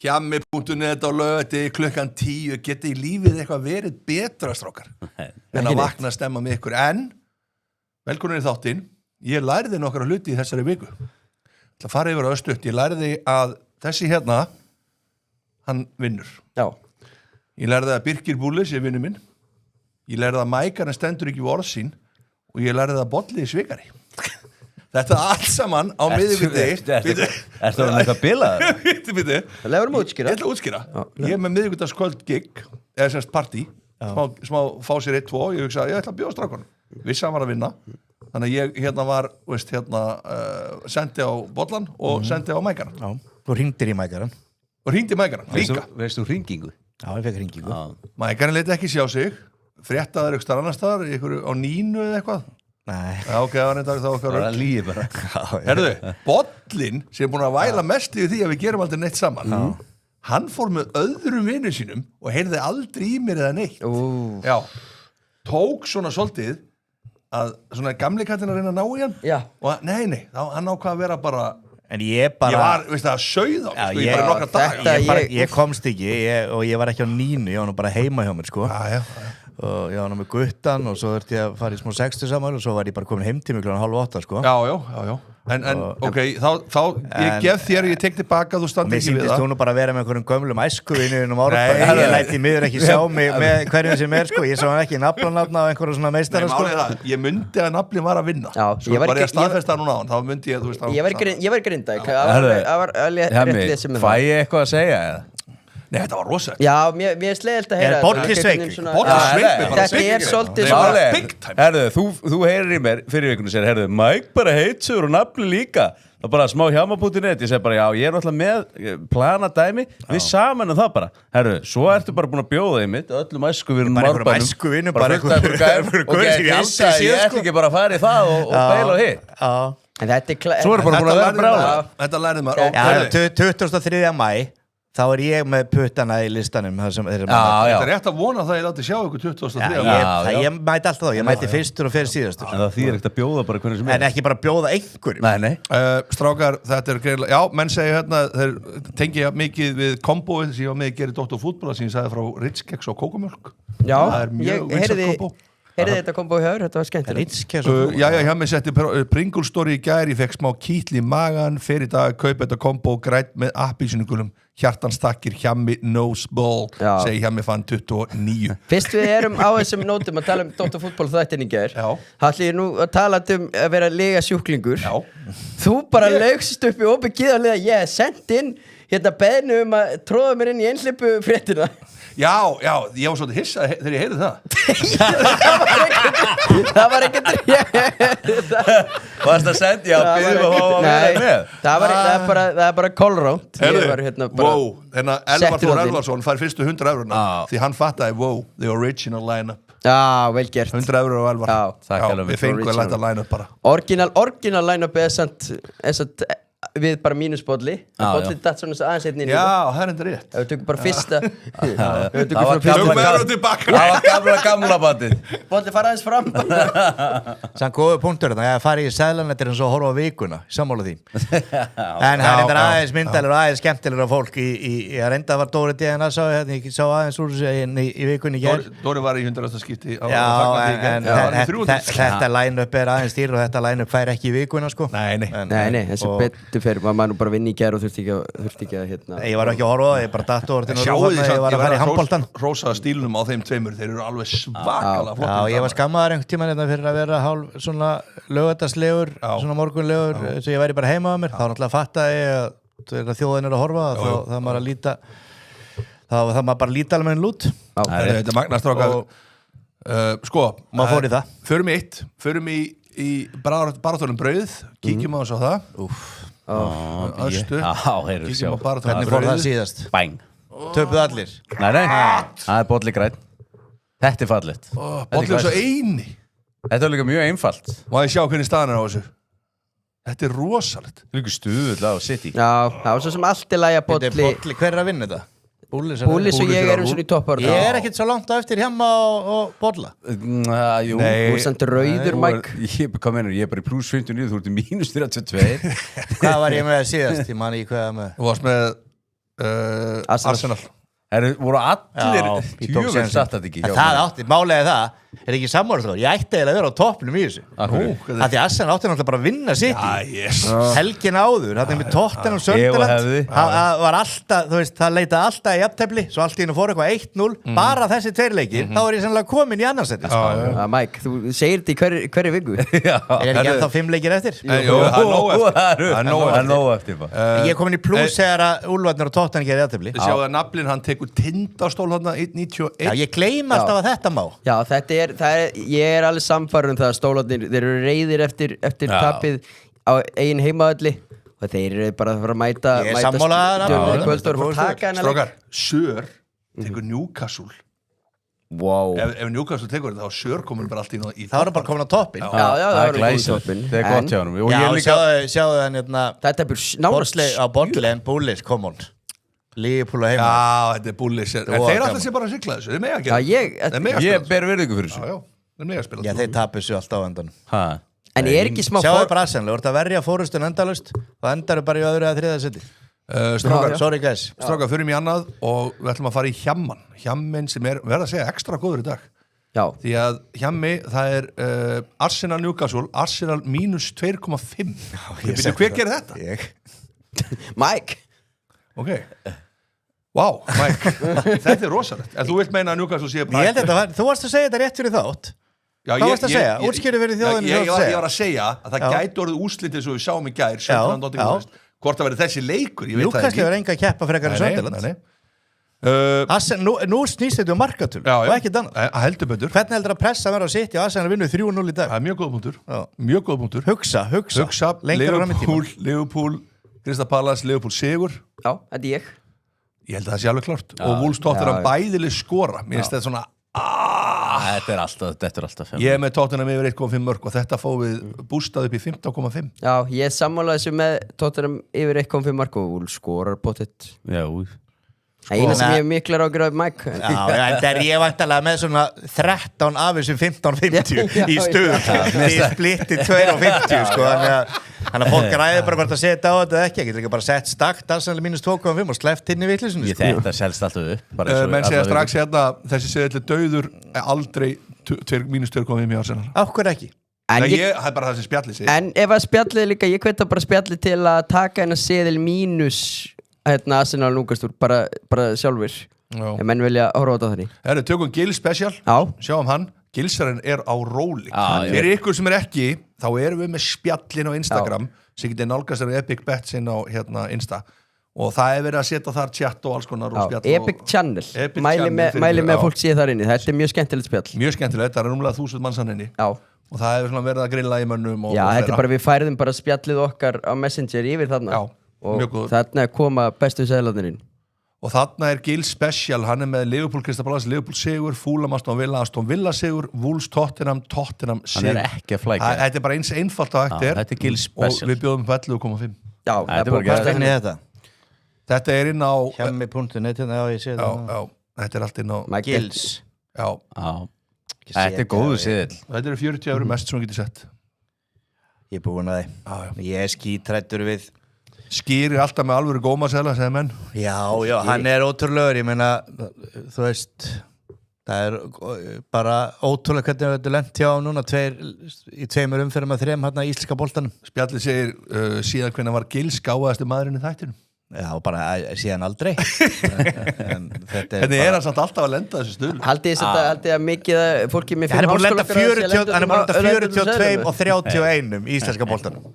Hjammi.net á laugardegi klukkan 10 geti í lífið eitthvað verið betra strákar en að vakna að stemma með ykkur en velkomin í þáttinn ég lærði nokkra hluti í þessari viku ætla að fara yfir á östutt ég lærði að þessi hérna hann vinnur Já. Ég lærði að Birkir Búlis er vinnu minn ég lærði að Mækarinn stendur ekki við orð sín og ég lærði að Bolli er svikari Þetta allt saman á miðvikudegi. Ertu það eitthvað bilaður? Býtu. Það lefur útskýra. Ég ætla að útskýra. Ég er með miðvikudagskvöld gig, eða semst partí, smá fá sér 1-2, ég hugsa ég ætla að bjóða strákunum. Vissi hann var að vinna. Þannig að ég hérna var, sendi á Bollan og sendi á Mækarinn. Já, þú hringdir í Mækarinn. Og hringdi Mækarinn, líka. Veist þú hringingu? Já, ég fekk hringingu. Mækarinn leit ekki sjá sig, fréttaður ykkur annar staðar, ykkur á Nínu eða eitthvað. Nei. Já, ok, það var neitt þá okkar. Það var lígi bara. Herðu, Bollin sem er búin að væla mest yfir því að við gerum aldrei neitt saman. Hann fór með öðrum vinum sínum og heyrði aldrei í mér eða neitt. Já. Tók svona svolítið að svona gamli kallinn að reyna að ná í hann. Já. Og nei, hann ákvað að vera bara En ég bara Ég var, veist það, sauð á, sko, ég bara nokkra daga. Ég komst ekki og ég var ekki á Nínu, ég var nú bara heima hjá mér, sko. Já. Og ég var nú með guttan og svo þurfti ég að fara í smá 60 saman og svo var ég bara komin heim til mig klukkan 7:30, sko. Já. En ok, þá ég gef þér, ég tek tilbaka, þú standi ekki við það. Mér sýndist þú nú bara að vera með einhverjum gömlum æskuvinum ára. Ég læti miður ekki sjá mig með hverjum sem er, sko. Ég sá hann ekki naflanafna á einhverjum svona meistara, sko. Nei, málið það, ég myndi að naflin var að vinna. Já, svo bara ég að staðfesta núna á hann, þá myndi ég, þú veist. Ég var í Grindavík, það var rétt lið sem fæ ég eitthvað að segja eða? Nei, þetta var rosa. Já, mér er slegilegt að heyra Bolli sveik. Þetta er svolítið svona big time. Herðu, þú heyrir í mér fyrir vikunum sér, herðu, Mike bara heitsur og nafli líka. Það bara smá hjama.net, ég segi bara, já, ég er náttúrulega með plana dæmi, við saman það bara. Herðu, svo ertu bara búin að bjóða í mitt, öllum æskuvinum Bara einhverjum æskuvinum, bara einhverjum og ég ætti ekki bara að fara í það og beila á hitt. En þetta er Svo er bara búin að vera brála. Þetta lærið maður. Já, 23. maí þá er ég með puttana í listanum Þetta er rétt að vona það ég láti sjá ykkur 23. Ég mæti alltaf þá, ég mæti fyrstur og fyrir síðastur En það þýðir ekkert að bjóða bara hvernig sem er En ekki bara bjóða einhverjum Nei Strákar, þetta er greiðlega Já, menn segja hérna, þeir tengja mikið við kombóið sem ég var með að gera í Dr. Fútbola sem ég sagði frá Ritz-keks og kókumjólk Já, Það er mjög vinsælt kombó Heyrði þetta kombo í höfur, þetta var skemmtilegt Já, hjá mig setti Pringle Story í gær Ég fekk smá kýtl í magan Fyrir dag, kaupa þetta kombo grænt með appelsínugulum Hjartanstakkir, hjammi, noseball Segi hjammi fann 29 Fyrst við erum á þessum nótum að tala Dr. Fútból þættin í gær Ætli ég nú að tala um að vera lega sjúklingur Já Þú bara laugst upp í opið gíðarlega Ég sent inn hérna beðnu að tróða mér inn í einhleipu fréttina Já, ég var svolítið hissa þegar ég heyrði það Það var ekkert Varst að sendja að byrja að hafa verið með Það er bara kolránt Hérna Elvar Þór Elvarsson fær fyrstu 100 euruna Því hann fattaði, the original line-up Já, vel gert 100 euro á Elvar Já, við fengum að læta line-up bara Original line-up er samt við bara mínusbolli bolli datt svona aðeins einn inn Já, það er enda rétt Við tökum bara fyrsta Það var gamla bandið Bolli fara aðeins fram Sann góðu punktur þetta, ég fari í sæðlanettir eins og horfa á vikuna, sammála því En hann er aðeins myndalur og aðeins skemmtilegur af fólk ég reynda var Dóri DNA ég sá aðeins úr þessu í vikunni Dóri var í 100. skipti Þetta line-up er aðeins dýr og þetta line-up fær ekki í vikuna sko Nei, þessi betur fyrir maður nú bara vinni í gær og þurfti ekki að hérna Ég var ekki að horfa á það, ég bara datt over ég var að fara í handboltan Rósaða stílunum á þeim tveimur, þeir eru alveg svakalega flott Já, ég var skammaður einhvern tímann fyrir að vera hálf svona laugardagslegur svona morgunlegur, svo ég væri bara heima á mér þá náttúrulega fattaði ég að þjóðin er að horfa þá maður að líta þá maður bara líta alveg með lút Þetta er magnastráka Sko, maður fór í það förum í baráttunum brauð kíkjum á þess á það Östu kíkjum á baráttunum Hvernig fór það síðast? Bang Töpuðu allir? Nei, það er Bolli græn Þetta er fallet Bolli er svo eini Þetta er líka mjög einfalt Má ég sjá hvernig staðan er á þessu Þetta er rosalegt Það er líka stuðull á City Já, það var svo sem allt er lægja Bolli Hver er að vinna þetta? Búlis og ég erum svona í toppar Ég er ekkert svo langt á eftir hjemma og Bolla Jú Þú er samt rauður, Mike Hvað mennur, ég er bara í plus 59 Þú ert í minus 32 Hvað var ég með síðast? Ég man ekki hvað með Þú varst með Arsenal voru allir ég tók djöfull sénsinn. satt þetta ekki En hjá það mér. átti, málega það er ekki sammála ég ætti eiginlega að vera á toppnum í þessu Akkur. Það því Arsenal átti náttúrulega bara að vinna sitt helgin áður, þetta með Tottenham Ég og Sunderland hefði. það var alltaf, þú veist, það leitaði alltaf í jafntefli svo allt í hennu fór eitthvað 1-0 bara þessi tveir leikir, þá er ég sannlega komin í annarsætti Mike, þú segir þetta í hverju viku Já. er ekki ennþá 5 leikir eftir Jú, það er nóg eftir. Það er nóg er nóg eftir bara. ég er komin í pluss þegar að Úlfarnir og Tottenham gerir jafntefli Sjáðu að naflinn, hann tekur tindastól þarna 1.91 já, ég gleyma alltaf að þetta má Já, ég er alveg samfærður það að stólarnir, þeir eru reiðir eftir Já. tapið á eigin heimaðalli og þeir eru bara að fara að mæta Ég er sammála kvöldstofur og taka hennar Strákar, Sör tekur Newcastle Wow ef Newcastle tekur þetta, þá Sör komur bara allt í þá er það bara komin á toppin Já, Það það er eru glæsilegt. toppin. Það er gott hjá honum. Og já, ég er líka sjáðu hann hérna Þetta er nánast á Bortley en Bullis, come on Liverpool og heima Já, þetta er bullis En var þeir gaman. alltaf sé bara að sigla þessu Þeir mega að Já, gera Þeir mega að Ég spila ber virðingu fyrir þessu þessu Já, þeir mega að spila já, þessu þeir tapir sér alltaf á endan Ha. En er ekki smá sjáðu bara Arsenal, þú ert að verja fórustun endalust og endar bara í öðru eða þriða seti Strákar, sorry guys strákar, förum í annað Og við ætlum að fara í Hjamman Hjammin sem er, verða að segja, ekstra góður í dag Já, Því að Hjammi, það er Arsenal Newcastle Arsenal mínus 2,5 Hver gerir þetta? ég Mike Ok Vá, Mike, þetta er rosalegt En þú vilt meina að Newcastle sé ég held þetta var, þú varst að segja þetta rétt fyrir þátt Já, Hvað varstu að segja? Útskýrðu fyrir þjóðinni ég, hvað varstu að segja. ég var að segja að það Já. gæti orðið úslitið svo við sáum í gær Já, Sunderland, Nottingham já. Forest. Hvort það verið þessi leikur, ég veit það Newcastle ekki hefur enga keppa frekar en Sunderland nú snýst þetta um markatölu og ekkert annað heldur betur hvernig heldur að pressa að vera að sitja og Arsenal vinnu 3-0 í dag Það er mjög góð punktur Já. Mjög góð punktur hugsa lengra fram í tíma Liverpool, Crystal Palace, Liverpool sigur Já, þetta er ég Ég held að það sé alveg klart Og Wolves Tottenham já. bæðileg skora Mér finnst þetta svona Þetta er alltaf Ég er með Tottenham yfir 1,5 mörg Og þetta fóð við bústað upp í 15,5 Já, ég sammála þessu með Tottenham yfir 1,5 mark og Wolves skorar pottet Já, Eina sem ég hef miklar ágjur af Mike Já, en það er ég væntanlega með svona 13 af þessum 15-50 í stöðum því splitti 2-50 sko, þannig að fólk ræði bara hvort að setja á þetta eða ekki, ég get líka bara sett stakt Arsenal mínus 2,5 og sleppt inn í vitlisunni Ég þetta selst alltaf upp bara eins og Menn segja allar strax hérna Þessi segja dauður aldrei mínus 2,5 í Arsenal Áhver ekki En, Það er bara það sem spjallið segir en ef að spjallið líka, ég hveta bara spjallið til að taka hennar seðil mínus Arsenal núkastur, bara sjálfur ef menn vilja horfa á þetta þannig Herru, tökum Gils special Já, Sjáum hann, Gilsarinn er á róli Já, Fyrir ykkur sem er ekki Þá erum við með spjallin á Instagram sem getið nálgast er Epic Bets inn á hérna Insta og það er verið að setja þar chat og alls konar og já, spjall Epic Channel Epic Mæli Channel, með, fyrir mæli mig, með já. fólk sé þar inni, þetta er mjög skemmtilegt spjall Mjög skemmtilegt, það er rúmlega 1000 mannsanninni Já, og það er svona verið að grilla í mönnum og já og þetta er fleira. bara, við færðum bara spjallið okkar á Messenger yfir þarna Já, mjög og góður. þarna koma bestu seðlarnir inn Og þarna er Gils special, hann er með Liverpool Crystal Palace, Liverpool sigur, Fulham Aston Villa sigur, Wolves Tottenham Hann sigur. er ekki að flækja Þetta er bara eins einfalt og hægt Já, er þetta er Gils og special. við bjóðum upp 11,5 Já, Þetta er búið bara að kosta Hvernig henni. er þetta? Þetta er inn á Hjemmi.net, já ég sé þetta þetta er allt inn á Mike Gils Já, Þetta er góðu siðil þetta eru 40 € mest sem hún getur sett Ég er búin að því Ég er skítrættur við Skýrir alltaf með alvöru gómasela, segir menn Já, hann er ótrúlegur ég meina, þú veist það er bara ótrúlega hvernig þetta er lent hjá núna í tveimur umferðum að þrem hérna í íslenska boltanum Spjallið segir síðan hvernig var Gils gáðasti maðurinn í þættinum Já, bara síðan aldrei en þetta Hvernig er hann samt alltaf að lenda þessu stöðlu? Haldið að mikið að fólki með Hann er búin að lenda 40 hann er búin að lenda 42 og og 31 í íslenska boltanum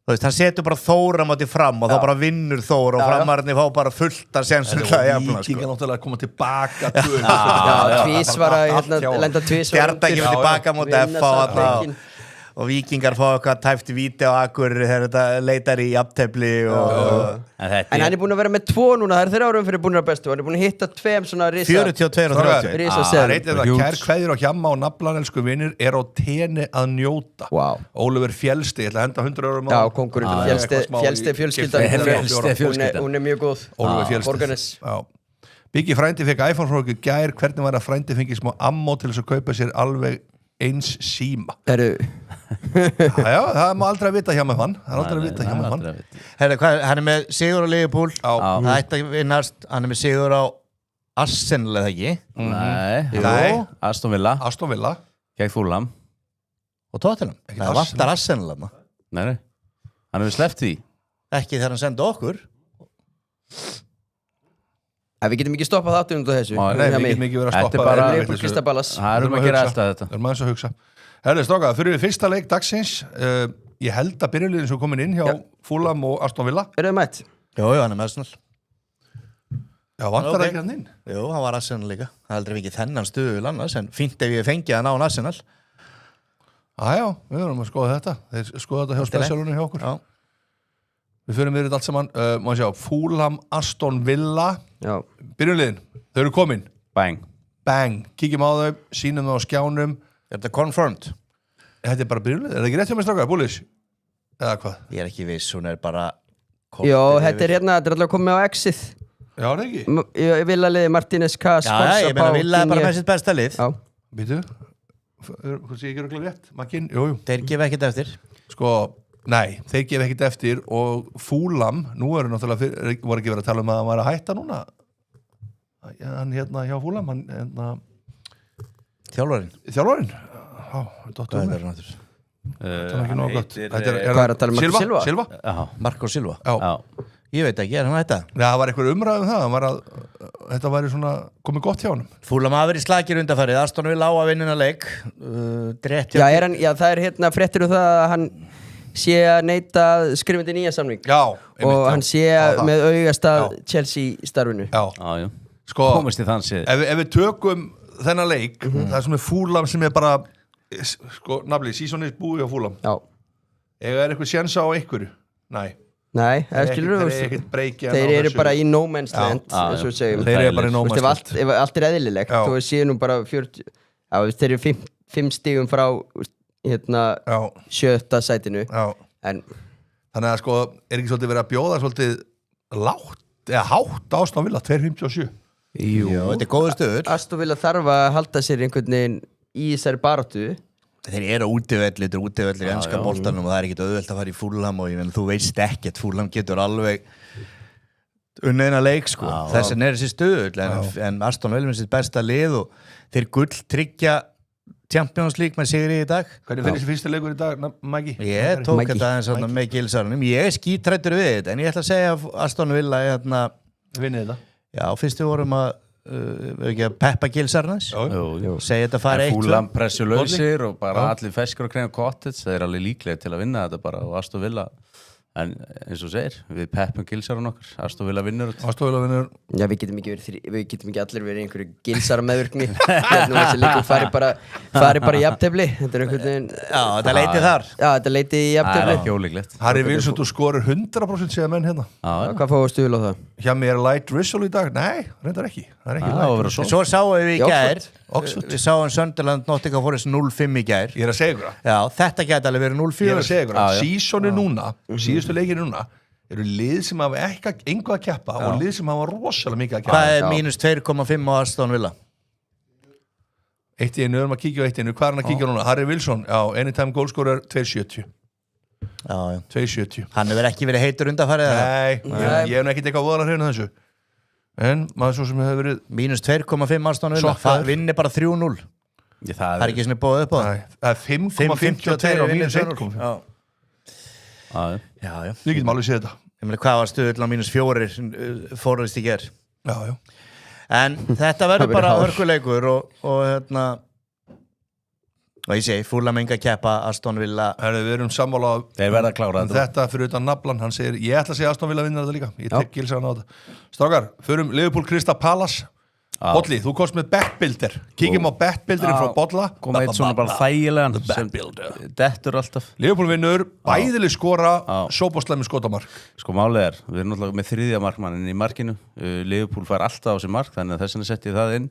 Þú veist, hann setur bara Þóra mátti fram og þá bara vinnur Þóra og framarinn fá bara fullt að sénsum Víkingar náttúrulega að koma tilbaka Já, tvís var að lenda tvís Stjarnan kemur tilbaka móti FH og Víkingar fá eitthvað tæft víti á Akureyri þegar þetta leitar í jafntefli En hann er búin að vera með 2 núna, það er 3 árum fyrir búin að bestu hann er búin að hitta 2 svona risa 42 og 30 Risa Það seðlum. reytir það kær kveðir á Hjamma og naflan elsku vinnir er á tenni að njóta Vá. Ólöfur Fjellsti, ég ætla að henda 100 € Já, kongurinn Fjellsteð fjölskyldan Fjellsteð fjölskyldan. Hún er mjög góð Ólöfur Fjellsti Borgarnes Biggi frændi fekk iPhone frá okkur gær hvernig var að frændi fengi smá ammó til þess að kaupa sér alveg eins síma Eru, Já, það má aldrei vita hjá með hann Það er aldrei að vita hjá með hann Herra, hann er með sigur á Liverpool Já. Það ætti að vinnast. Hann er með sigur á Arsenal eða ekki Nei, Aston Villa Aston Villa gegn Fulham. og Tottenham. Ekkert Það vantar Arsenal þarna. Nei, hann hefur sleppt því. Ekki þegar hann sendi okkur. við getum ekki stoppað þáttunum út á þessu. Nei, við getum ekki verið að Þetta er stoppa bara- Liverpool Crystal Palace. Það er að gera alltaf þetta. Það er maður að hugsa Herðu, stráka, fyrir við fyrsta leik dagsins Ég held að byrjulegin sem komin inn hjá Fulham og Aston Villa Eru þið mætt? Jú, hann er með Arsenal. Já, vantar Ok. ekki hann inn Jú, hann var Arsenal líka. Það heldur ekki þennan stuðul annars, en fínt ef ég fengi að ná hann Arsenal. Já, við verðum að skoða þetta Þeir skoða þetta hjá Þetta er spesialunum hjá okkur Já. Við fyrir með þetta allt saman Má sjá, Fulham, Aston Villa Já. Byrjulegin, þau eru komin Bang. Bang, kíkjum á þau, sínum þau á skjánum Er þetta confirmed? Þetta er bara byrjulegin, er það ekki rétt hjá mig stráka, Búlis? Eða hvað? Ég er ekki viss, hún er bara... Jó, þetta er alltaf komið á exið. Já, það er ekki Ég vil að liði Martínez Kass. Já, ég meina Villa er bara með sitt besta lið. Já. Býtu, hvað sé ég ekki örugglega rétt? Makkin, jú Þeir gefa ekkert eftir. Sko, nei, þeir gefa ekkert eftir og Fulham, nú eru náttúrulega voru ekki verið að tala um að hann var að hætta núna hann hérna hjá Fulham hann hérna Þjálfarinn. þjálfarinn já, dottur Það mér er náttúrulega. það er ekki nóg gott Hvað er að tala um Marco Silva? Silva? Já. Marco Silva. Já. Já. Ég veit ekki, er hann þetta? Nei, það var einhver umræð um það hann var að, þetta væri svona komið gott hjá honum Fulham hafa verið slakir undanfarið. Aston Villa á að vinnina leik. Drétt Já, það er fréttir það að hann sé að neita skrifandi nýja samning. já, Og hann sé með augast að Chelsea starfinu. já, Já. sko Komist í þann séð. ef við tökum þennan leik það er svona Fulham sem er bara sko, nafli, seasonið búið á Fulham Já. er eitthvað séns á einhverju? Nei Nei, það skilur þeir við. eru ekkert breyki Þeir eru bara í no man's land, Já, eins og við já. segjum. þeir eru bara í no Þú veist, man's land ef allt er eðlilegt, Já. þú séu nú bara 40, já, þeir eru 5 stigum frá hérna já, 7. sætinu, já en þannig að sko, er ekki svolítið verið að bjóða svolítið lágt, eða hátt Aston Villa 2.57 Jú, þetta er góður stöður. Aston Villa þarf að halda sér einhvern veginn í þessari baráttu. Þeir eru útivellir, þetta er útivellir í enska boltanum og það er ekkert auðvelt að fara í Fulham og ég meina þú veist ekkert, Fulham getur alveg unniðina leik sko. Þess vegna er þessi stöðull en Aston Villa með sitt besta lið og þeir gull tryggja Champions League með sigri í dag. hvernig finnst þið fyrsti leikur í dag, Maggi? Ég tók Maggi. þetta aðeins með gilsarunum. Ég er skítrættur við þetta en ég ætla að segja að Aston Villa vinnið þetta já, fyrst við vorum að ekki að peppa gilsarnas Jú. segja þetta fara eitt Fulham pressu lausir og bara allir feskur og kreina cottage. Það er alveg líklega til að vinna þetta bara og Aston Villa. En eins og segir, við peppum gilsarun okkur. Aston Villa vinnur þetta. Aston Villa vinnur Já, við getum ekki allir verið einhverju gilsara meðvirkni. Hérna þessi leikur fari bara í jafntefli. Þetta er einhvern veginn, já, þetta leiti þar já, þetta leiti í Það er jafntefli. ekki ólíklegt. Harry Wilson, þú skorur 100% segja menn hérna Já, Hvað fáið stuðul á það? hjá mér er light drizzle í dag, nei, reyndar ekki það er ekki það light var að vera drizzle svo. svo sáum við í Í gær Oxford. við sáum Sunderland Nottingham Forest 0-5 í gær ég er að segja ykkur það já, þetta geti alveg verið ég er að 0-4 segja ykkur Já, það já. sísoni núna, síðustu leikir núna eru lið sem hafa engu að keppa og lið sem hafa rosalega mikið að keppa hvað er mínus 2,5 á Aston Villa? eitt í einu, við erum að kíkja á eitt í einu hvað er hann að kíkja núna? Harry Wilson, já, anytime goalscorer 2.70 já, já 2.70 hann hefur ekki verið heitur undanfarið eða? nei, ég hef nú ekkert eitthvað voðalega hreinu þessu en maður svo sem hefur verið mínus 2,5 Aston Villa Sokkaður. það vinnir bara 3-0 Það það er ekki svona bóðið upp á nei, það er 5,52 á mínus 1,5 já, Já, já, já við getum alveg séð þetta ég meina hvað var stuðull á mínus 4 fórðist í ger já, já. en þetta verður Það verður bara hár. hörkuleikur og hérna og ég segi Fulham enga keppa Aston Villa Herri, við erum sammála þeir verða að klára þetta. þetta fyrir utan naflan, hann segir ég ætla að segja Aston Villa vinna þetta líka ég tek gilsaðan á þetta strákar, förum Liverpool Crystal Palace Bolli, þú komst með betbuilder kíkjum á betbuilderinn frá Bolla Kom eitt svona bara þægilegan sem betbuilder dettur alltaf. Liverpool vinnur, bæðileg skora sóboslæmi skotamark Sko málið er, við erum náttúrulega með 3. markmannin í markinu. Liverpool fær alltaf á sig mark, þannig að þess vegna setti ég það inn.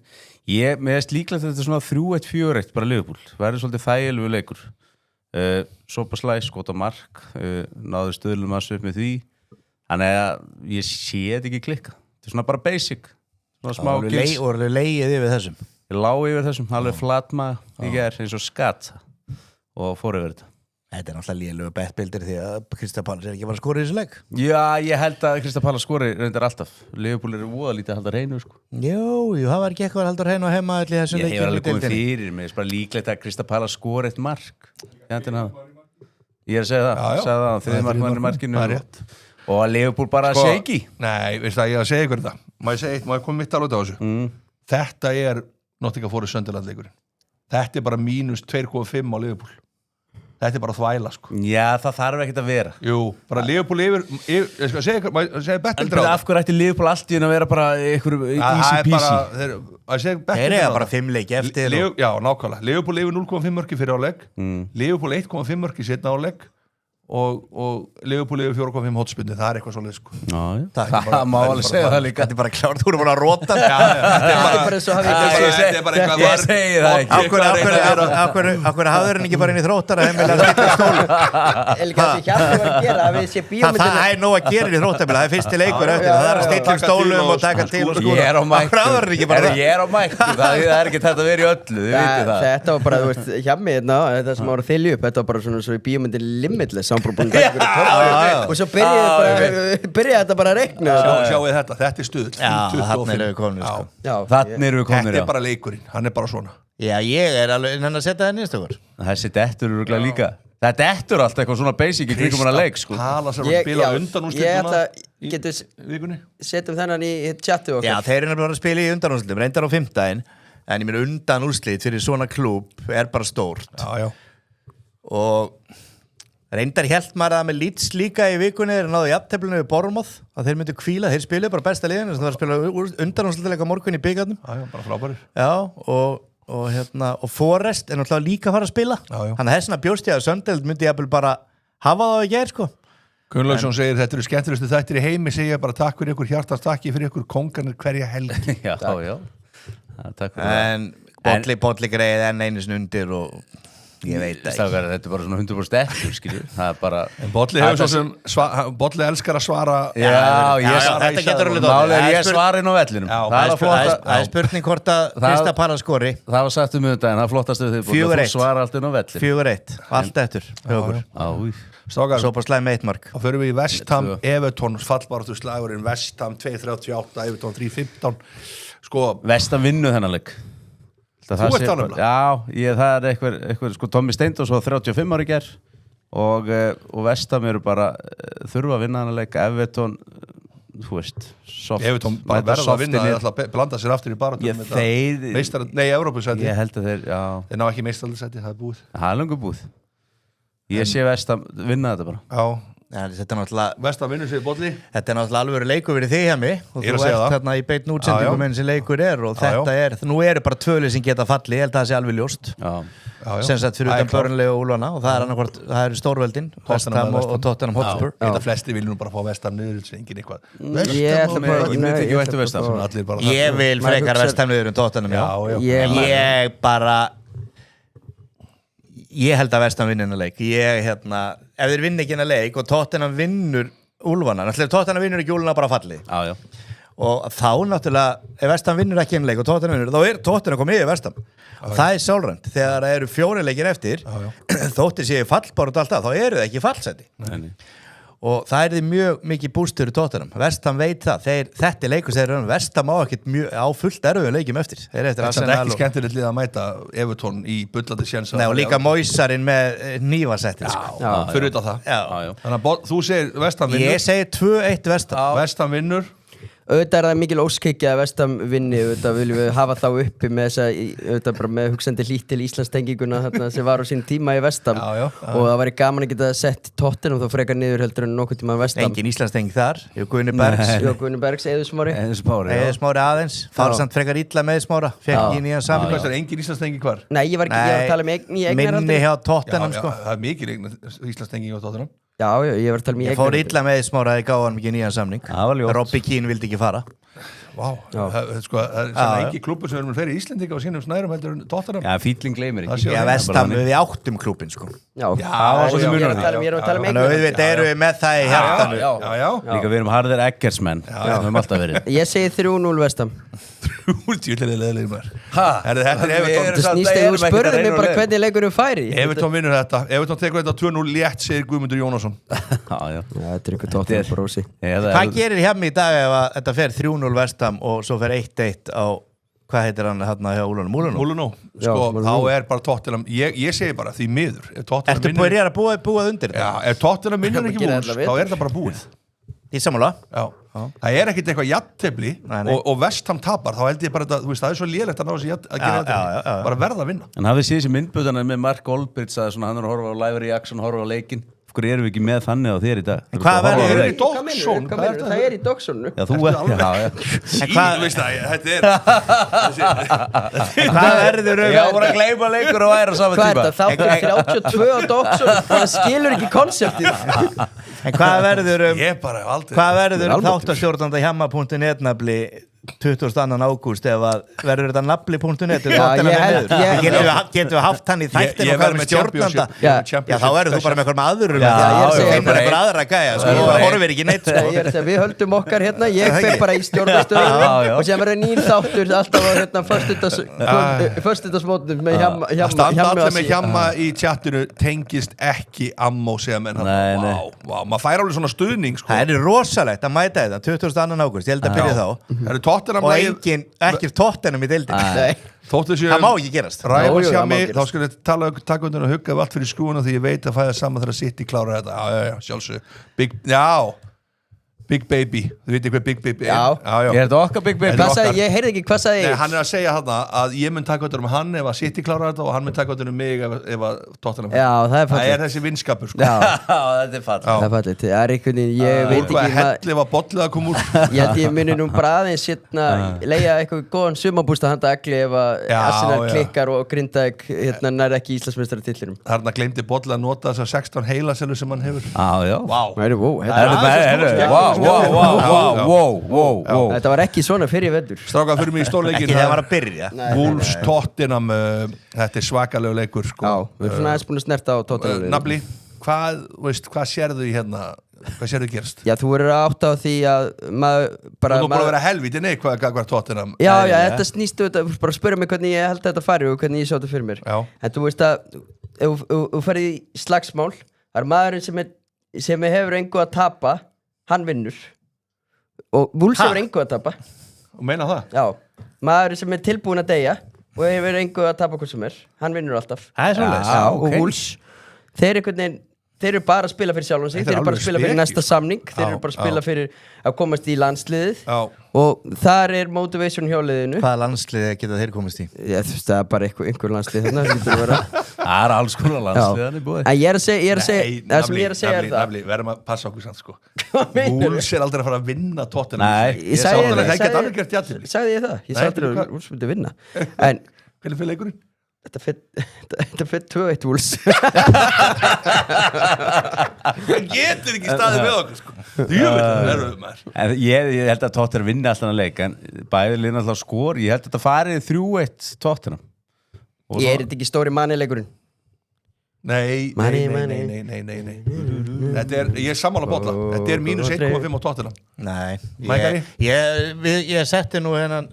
Mér veist líklegt að þetta er svona 3-1-4-1 bara Liverpool. Það er svolítið þægilegu leikur. Sóboslæ, skota mark, náðu stöðlum að upp með því. Þannig að ég sé þetta ekki klikka. Þetta er svona bara basic. Svona smá gils. og leigið yfir þessum Ég lá yfir þessum, alveg flatma í gær eins og skatt og fór yfir þetta. Þetta náttúrulega lélögu bettbildir því að Crystal Palace ekki bara að skora í þessu leik. Já, ég held að Crystal Palace skori reyndar alltaf. Liverpool voða lítið að halda hreinu, sko. Jú, það var ekki eitthvað að halda hreinu og heima allir þessum Ég leikjum hefur alveg í komið deildinni. fyrir mig, bara líklegt að Crystal Palace skori eitt mark. Ég er að segja það, sagði það, þriði markmann í markinu og að Liverpool bara shaky. Nei, veist það, ég að segja ykkur þetta. Má ég koma mitt alveg á þessu? Þetta er Nottingham Forest Sunderland leikurinn. Þetta er bara mínus 2,5 á Liverpool. Þetta er bara þvæla, sko. Já, það þarf ekkert að vera. Jú, bara Liverpool yfir ég skal segja ykkur, má ég segja bettildur á Af hverju ætti Liverpool allt í að vera bara einhverju easy peasy? Þeir eiga bara 5 leiki eftir. Já, nákvæmlega. Liverpool yfir 0,5 mörki fyrir áleik. Liverpool 1,5 mörki setna áleik. Og Liverpool yfir 4,5 hotspinni, það er eitthvað svolítið, sko. Það má alveg segja það líka. Þetta er bara klárt, þú eru búin að róta. Þetta er bara eitthvað Ég segi það ekki. Akkur hafður hann ekki bara inn í þróttara heimilega að stilla stólu? Elga þessi Hjalti var að gera að við sé bíómyndina. Það er nóg að gera í þróttabila, það er fyrsti leikur eftir. Það er að stilla stólum og taka til og skora. Ég er á mæktu. Akkur hafður hann ekki bara Ég er á mæktu. Það er ekki þetta að vera í öllu, þið vitið það. Þetta var bara, þú veist, hjá mig þetta sem ára þylju upp, þetta var bara svona svo í bíómyndin Limitless, hann bara búin að taka ykkur og svo byrjaði þetta bara að reikna. Sjáu þetta er stuðl. Þannig erum við komin, sko. Þannig erum við komin, Þetta er bara leikurinn, hann er bara svona. Já, ég er alveg innan að setja það nýstökur. Þessi dettur eru líka. Það dettur allt eitthvað svona basic í kringum hana leik, sko. Palace er að spila undanúrslit Getur vikunni. setjum þennan í chatu okkar. Já, þeir eru bara að spila í undanúrslitum, reyndar á 5. En ég meina undanúrslit fyrir svona klúb er bara stórt. Já. Og reyndar hélt maður að með Leeds líka í vikunni þeir náðu jafnteflinu við Bournemouth að þeir myndu hvíla, þeir spiluðu bara besta liðinu það var að spila undanúrslitaleik á morgun í byggarnum. Já, bara frábærir. Já, og Forest er náttúrulega líka að fara að spila. Þannig að þessna bjóst ég að Sunderland myndi jafnvel bara hafa það í gær, sko. Gunnlaugsson segir þetta eru skemmtilegustu þættir í heimi, segja bara takk fyrir ykkur, hjartans takki fyrir ykkur, kongarnir hverja helgi. Já. Takk fyrir En Bolli greið enn einu sinni undir og ég veit ekki. Strákar, þetta er bara svona 100% eftir, skilju. Það er bara... Bolli hefur svo sem, Bolli elskar að svara. Þetta getur alveg Málið er ég svarinn á vellinum. Það er spurning hvort að Crystal Palace skori. Það var sagt daginn, það er flottast við þig. 4-1. Þú svara allt inn á vellin. 4-1, allt eftir. Strákar, svo bara slæm 1 mark. Þá förum við í West Ham, Everton, fallbaráttu slagurinn, West Ham 2.38, Everton 3.15. Sko, West Ham vinnu þennan leik. Þú ert alveg? Já, það er eitthvað sko Tommy Steindós var 35 ári í gær og West Ham eru bara þurfa að vinna þennan leik. Everton, þú veist, soft. Everton bara verða að vinna, þeir ætla að blanda sér aftur í baráttunum. Evrópusæti. Ég held að þeir ná ekki meistaraldsæti, það er búið. Það er löngu búið. Ég sé West Ham vinna þetta bara. Já. Þetta er náttúrulega West Ham vinnur sig í Bolli. Þetta er náttúrulega alveg leikur fyrir þig hjá mig og þú ert þarna í beinni útsendingu með þessi leikur og þetta er, nú eru bara 2 lið sem geta falli, ég held að það sé alveg ljóst sem sagt fyrir utan Burnley og Úlfana og það er annarkvort, það eru stórveldin West Ham og Tottenham Hotspur. Þetta flesti vilja nú bara fá West Ham niður, engin eitthvað. Ég vil frekar West Ham niður en Tottenham. Ég held að West Ham vinna leik. Ef þeir vinna ekki leik og Tottenham vinnur Úlfana, náttúrulega Tottenham vinnur ekki Úlfana bara falli. Já. Og þá náttúrulega, ef West Ham vinnur ekki leik og Tottenham vinnur, þá er Tottenham komið yfir West Ham. Það er sálrænt. Þegar það eru 4 leikir eftir, þóttir séu fallbár og alltaf, þá eru það ekki fallseti. Og það er því mjög mikið bústur í Tottenham. West Ham veit það. Þetta er leikur sem þeir West Ham á ekkert á fullt erfiðum leikjum eftir. Þetta er ekki skemmtilegt lið að mæta Everton í bullandi séns. Nei, og líka Moisarinn með nývasettin. Fyrir utan það. Þannig að þú segir West Ham vinnur. Ég segir 2-1 West Ham. West Ham vinnur. Auðvitað er það mikil óskikki að West Ham vinni, auðvitað viljum við hafa þá uppi með þessa, auðvitað bara með hugsandi hlýtt til Íslandstenginguna þarna sem var á sín tíma í West Ham og það væri gaman að geta sett Tottenham þá frekar niður heldur en nokkuð tíma West Ham. Engin Íslandstenging þar, Guðni Bergs. Guðni Bergs, Eiður Smári. Eiður Smári aðeins, farsamt frekar illa með Smára, fekk í nýjan samling. Það er engin Íslandstenging hvar? Nei, ég var ekki að tala um minni hjá Tottenham sko. Það er mikil Íslandstenging á Tottenham. Já, ég var að tala um ég fór illa með Smára í gáðan mikið nýjan samning. Robbie Keane vildi ekki fara. Vá, það er ekki klúbbur sem verður fyrir Íslendinga og sínum snærum heldur en Tottenham. Já, fíling gleymir ekki. Já, West Ham, við áttum klúbbin sko. Já, ég er að tala um þannig að við erum við með það í hjartanu. Líka við erum harðir eggersmenn. Við höfum alltaf verið. Ég segi 3-0 West Ham. Djúlega leðilegir maður Ha? Þetta er Everton Þetta snýst að þú spurði mig bara hvernig leikurinn færi. Everton vinnur þetta Everton tekur þetta 2-0 létt, segir Guðmundur Jónasson. Já. Þetta er ykkur tóttum brósi. Hvað gerir hjá mig í dag ef að þetta fer 3-0 Vestam og svo fer 1-1 á, hvað heitir hann hérna hjá Úlunum? Múlunó, þá er bara Tottenham ég segi bara því miður Ertu búið að búa undir þetta? Já, ef Tottenham vinnur ekki Wolves þá er þetta bara búið. Í sammála? Já. Það er ekkit eitthvað jafntefli og Vestham tapar, þá held ég bara þetta, þú veist, það er svo lélegt að ná þessi að gera þetta, bara verða að vinna. En hafið séð þessi myndböðana með Mark Olbrich að svona, hann er að horfa á live reaction, horfa á leikinn. Hverju erum við ekki með þannig á þér í dag? Hvað verður í Dogsson? Það er í Dogsonu. Já, þú ert. Þú veist það, þetta er Hvað verður Já, voru að gleyma leikur og væri á sama tíma. Hvað er þetta? Þáttur 32 á Dogsonu, það skilur ekki konseptið. En hvað verður Ég bara hef aldrei Hvað verður þáttastjórnanda hjamma.net nafli 22. ágúst ef að verður þetta nafli.net getum við haft hann í þættinu og hvað með stjórnanda já þá verður þú bara með eitthvað með aðurum þeimur eitthvað aðra gæja og horfir ekki neitt Við höldum okkar hérna, ég fekk bara í stjórnastöðunum og sem verður nýr þáttur alltaf á hérna föstudagsmótnum með hjamma að standa allir með hjamma í tjattinu tengist ekki ammó sem en maður fær alveg svona stuðning það er rosalegt að mæta þetta 22. ágúst, ég held að byrja þá og ekki Tottenham í deildinni það má ekki gerast Ræfars hjá mig, þá skulle ég taka undan og hugga allt fyrir skúna því ég veit að fæða saman þegar City klára þetta já, sjálfsög Big Baby, þú veitir hvað Big Baby er Er þetta okkar Big Baby? Ég heyrði ekki, hvað sagði ég? Hann er að segja hann að ég mun taka undan hann ef að City klára þetta og hann mun taka undan mig ef að Tottenham það er þessi vinskapur Já, þetta er fallið Það er fallið, það er einhvern veginn ég veit ekki helli var bollið að koma úr Ég held ég muni nú bara aðeins leia eitthvað góðan sumabústa handa Agli ef að Arsenal klikkar og Grindavík nær ekki Íslandsmeistaratitlinum Þarna gleymdi bollið að nota þessar 16 heilaselu sem hann hefur Þetta var ekki svona fyrir veður Strákar fyrir mig í stórleikin Ekki þegar var að byrja Wolves Tottenham Þetta er svakalegu leikur Já, við erum svona aðeins búin að snerta á Tottenham Nafli, hvað sérðu í hérna Hvað sérðu gerst? Já, þú verður átt á því að maður bara Þú búin að vera helviti hvað Tottenham Já, þetta snýstu bara að spyrja mig hvernig ég held þetta fari og hvernig ég sá þetta fyrir mér En þú veist að ef þú ferð í slagsmál það er maðurinn sem hefur engu að tapa hann vinnur og Wolves hefur engu að tapa og meina það? Já, maður sem er tilbúin að deyja og hefur engu að tapa hvað sem hann vinnur alltaf og Wolves þeir eru bara að spila fyrir sjálfan sig þeir eru bara að spila fyrir næsta samning þeir eru bara að spila fyrir að komast í landsliðið og þar er motivation hjá liðinu Hvaða landsliðið geta þeir komast í? Þú veist, það er bara einhver landslið Það er alls konar landslið En ég er að segja það sem ég er að segja er það Nafli, verðum að passa okkur sann sko Wolves er aldrei að fara að vinna Tottenham Nei, ég sagði ég það Ég sagði aldrei að Wolves myndi vinna En hvernig fyrir leikurinn? Þetta fyrir 2-1 Wolves Það getur ekki staðið með okkur sko Ég held að Tottenham vinni alltaf að leika en bæðið liðna alltaf skor ég held að þetta farið 3-1 Tottenham Ég er þetta ekki stóri mannileikurinn Nei Ég er sammála bolla Þetta er mínus 1,5 á Tottenham Nei Ég setti nú hérna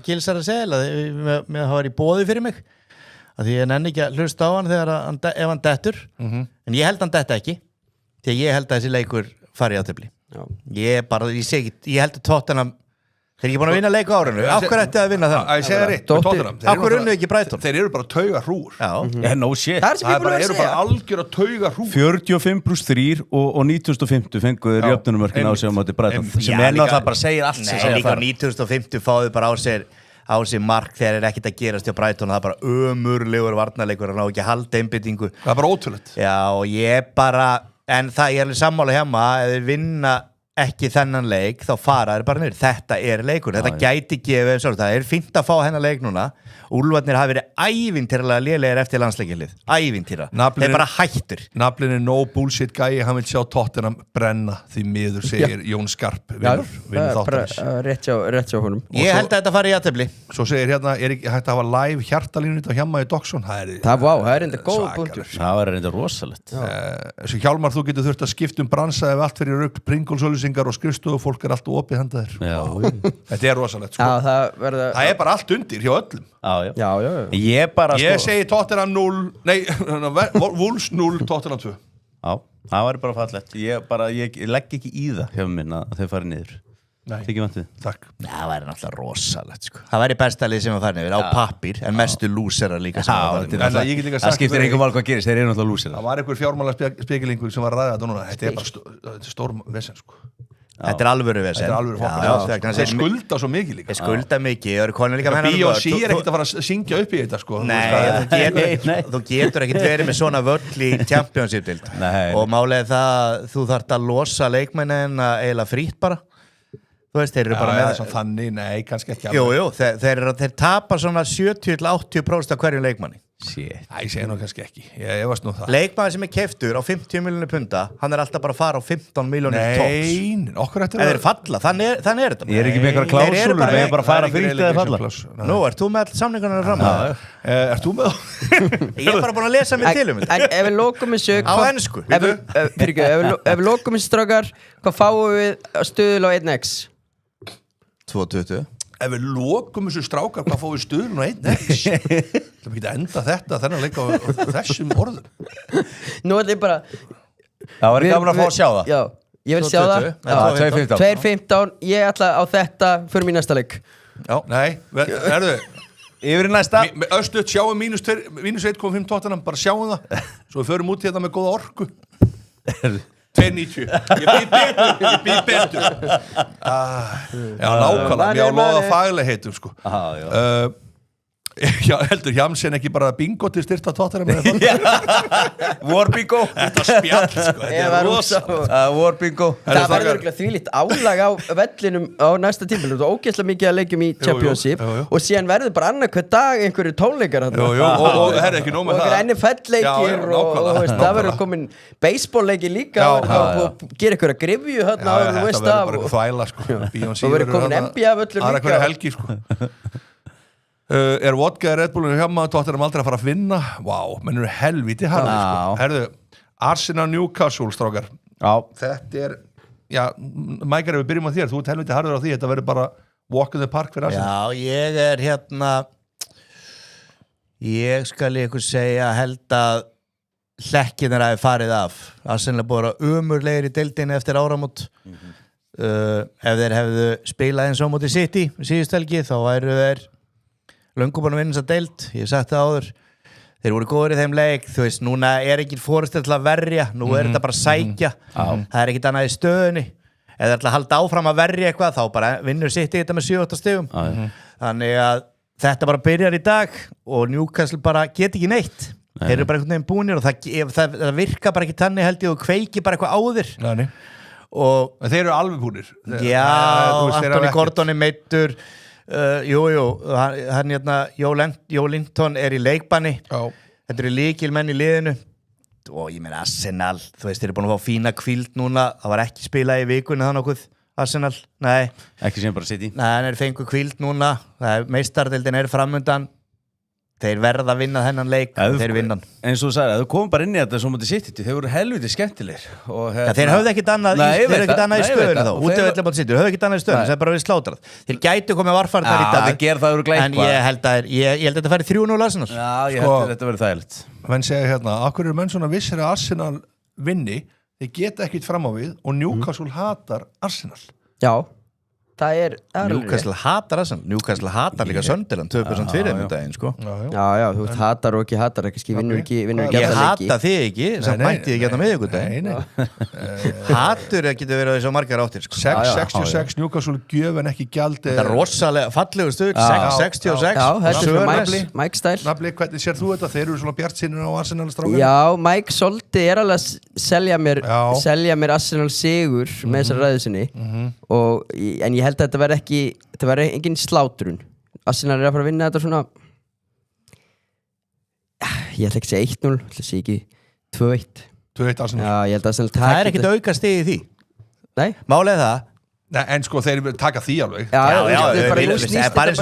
Gilsar að segja með að hafa í boði fyrir mig að því ég nenni ekki að hlusta á hann ef hann dettur en ég held hann detta ekki því að ég held að þessi leikur fari átefli ég held að Tottenham þeir ekki búin að vinna leik á árinu af hverju ætti að vinna þann? Ég segi það rétt með Tottenham af hverju unnu ekki Brighton? Þeir eru bara tauga hrúur No shit Það eru bara algjör að tauga hrúur 45+3 og 1950 fenguður jöfnunumörkin á sig á móti Brighton sem er náttúrulega bara segir allt sem segja það Nei, líka 1950 fáðu bara á sig mark þegar ekkert að gerast hjá Brighton það er bara ömurlegur varnarleikur hann á ekki að halda einbyttingu Það er bara ótrúlegt Já, og ég bara en það ég er alveg sammála hjá ef þeir vinna ekki þennan leik þá fara þeir bara niður þetta er leikur, þetta gæti gefið það er fínt að fá hennar leik núna Úlfarnir hafi verið ævintýralega lélegir eftir landsleikilið, ævintýra þeir bara hættur Naflin er no bullshit gæi, hann vil sjá Tottenham brenna því miður segir Jón Skarp vinnur þáttarins rétt hjá honum Ég held að þetta fari í aðtefli Svo segir hérna, er ekki hægt að hafa live hjartalínut á hjamma í Dogsson Það er enda góð bundur Það var enda rosalegt Hjálmar, þú getur þurft að skipta bransa ef allt fyrir rugg Pringles upplýsingar og skrifstofufólk alltaf opið handaðir. Þetta rosalegt, sko. Já, það bara allt undir hjá öllum. Já. Ég segi Tottenham 0, nei, Wolves 0, Tottenham 2. Já, það væri bara fallegt. Ég legg ekki í það hjá minn að þau fari niður. Nei, takk. Það væri náttúrulega rosalegt, sko. Það væri besta lið sem að fara niður á pappír, en mestu lúsera líka sem að fara niður. Það skiptir einhver mál hvað gerist, þeir eru náttúrulega lúsera. Það var einhver fjármála spekilingur sem var að ræða þetta núna. Þetta bara stór vesen, sko. Þetta alvöru vesen. Þetta alvöru fólk. Þeir skulda svo mikið líka. Þeir skulda mikið. B.O.C. ekkert að fara að syngja upp í þetta, sko. Nei, þú getur ekkert verið með svona völl í Championship-dild. Og málið það, þú þarft að losa leikmennin eiginlega frýtt bara. Þú veist, þeir eru bara með þannig, nei, kannski ekki alveg. Jú, þeir tapar svona 70-80% af hverjum leikmanni. Ég segi nú kannski ekki, ég efast nú það. Leikmann sem keyptur á 50 milljónir punda, hann alltaf bara að fara á 15 milljónir tops. Nei, okkur eftir að þeir falla, þannig er þetta. Ég er ekki með eitthvað klásúlur, við erum bara að fara fyrir þegar falla. Nú, ert þú með all samningarnar fram? Ert þú með það? Ég er bara búin að lesa mig til þetta. En ef við lokum þessu á ensku. Ef við lokum þessu strákar, hvað fáum við stuðul á 1x? 2.20. Ef við lokum þessu strákar, hvað fáum við stuðlun og 1x? Það er ekki að enda þetta þennan leik á þessum orðum. Nú er þetta bara það var gaman að fá að sjá það. Já, ég vil sjá það. 2.15. Ég ætla á þetta fyrir mín næsta leik. Nei, erðu yfir í næsta Östuð sjáum mínus 1,5 Tottenham, bara sjáum það. Svo við förum út í þetta með góða orku. 2.90. Ég býð betur. Já, nákvæmlega. Mér á loða fagleg heitum, sko. Já, heldur Jamsen ekki bara bingo til styrta Tottenham? War bingo. Þetta spjall, sko. Þetta er rosa. War bingo. Það verður örugglega þvílíkt álag á vellinum á næsta tímabilið. Það er ógeðslega mikið að leikjum í Championship og síðan verður bara annað hver dag einhverju tónleikar. Og herri ekki nóg með það. Og NFL-leikir og það verður komin baseball-leikir líka og gera einhverja grifju hérna. Þetta verður bara þvæla, sko. Og verður komin NBA-völlur líka. Er vodka Red Bullinu hjá maður Tottenham aldrei að fara að vinna? Vá, menn eru helviti harður, sko. Herðu, Arsenal Newcastle, strákar. Þetta er, já, Mækar, ef við byrjum á þér, þú ert helviti harður á því, þetta verður bara walk in the park fyrir Arsenal. Já, ég er ég skal ykkur segja held að hlekkinir hafi farið af. Arsenal er bara umurlegir í deildinni eftir áramót. Ef þeir hefðu spilað eins og móti City síðust helgi, þá væru þeir löngu búin að vinna þess að deild, ég hef sagt það áður. Þeir voru góður í þeim leik, þú veist, núna er ekki fórustur til að verja, nú er þetta bara að sækja. Það er ekkit annað í stöðunni. Ef þeir ætla að halda áfram að verja eitthvað, þá bara vinnur City þetta með 7-8 stigum. Þannig að þetta bara byrjar í dag og Newcastle bara get ekki neitt. Þeir eru bara einhvern veginn búnir og það virka bara ekki tannig held ég og kveiki bara eitthvað áður. Og þeir eru alveg búnir. Já, Anthony Gordon er meiddur. Hann Joe Linton er í leikbanni. Þetta eru lykilmenn í liðinu og ég meina Arsenal, þú veist, þeir eru búin að fá fína hvíld núna, það var ekki spilað í vikunni það nokkuð, Arsenal, nei ekki sem bara City. Nei, hann er fengu hvíld núna, meistardeildin er framundan. Þeir verða að vinna þennan leik, þeir vinnan. Eins og þú sagði, þú komum bara inn í þetta svo mútið City, þeir voru helviti skemmtilegir. Þeir höfðu ekkit annað í stöðunni þá, útivellir mútið City, höfðu ekkit annað í stöðunni, það er bara við slátrað. Þeir gætu komið varfarnar í dag, en ég held að þetta færi 3-0 Arsenal. Já, ég held að þetta verið þægilegt. Menn segja hérna, akkur eru menn svona vissir að Arsenal vinni, þeir geta ekkit fram á við og Newcastle hatar Arsenal. Já. Það er Newcastle hatar Arsenal, Newcastle hatar líka Sunderland 2% fyrir um daginn, sko. Já, þú hatar og ekki hatar, ekki vinnur ekki ég hata þig ekki, samt mætti þið geta með ykkur daginn. Hatur getur verið þessu margar áttir, sko. 666 Newcastle gjöf en ekki gjald. Þetta er rosalega fallegu stuð, 666. Já, þetta er svona Mike style. Nafli, hvernig sér þú þetta? Þeir eru svona bjartsinir á Arsenal strákan. Já, Mike Solti er alveg að selja mér Arsenal sigur með þessar ræðu sinni en ég held að þetta verði engin slátrun. Arsenal er að fara að vinna þetta svona ég ætla ekki að segja 1-0, ég ætla að segja ekki 2-1. 2-1 Arsenal. Já, ég held að Arsenal það er ekkit auka stig í því. Nei. Málið það. Nei, en sko þeir taka því alveg. Bara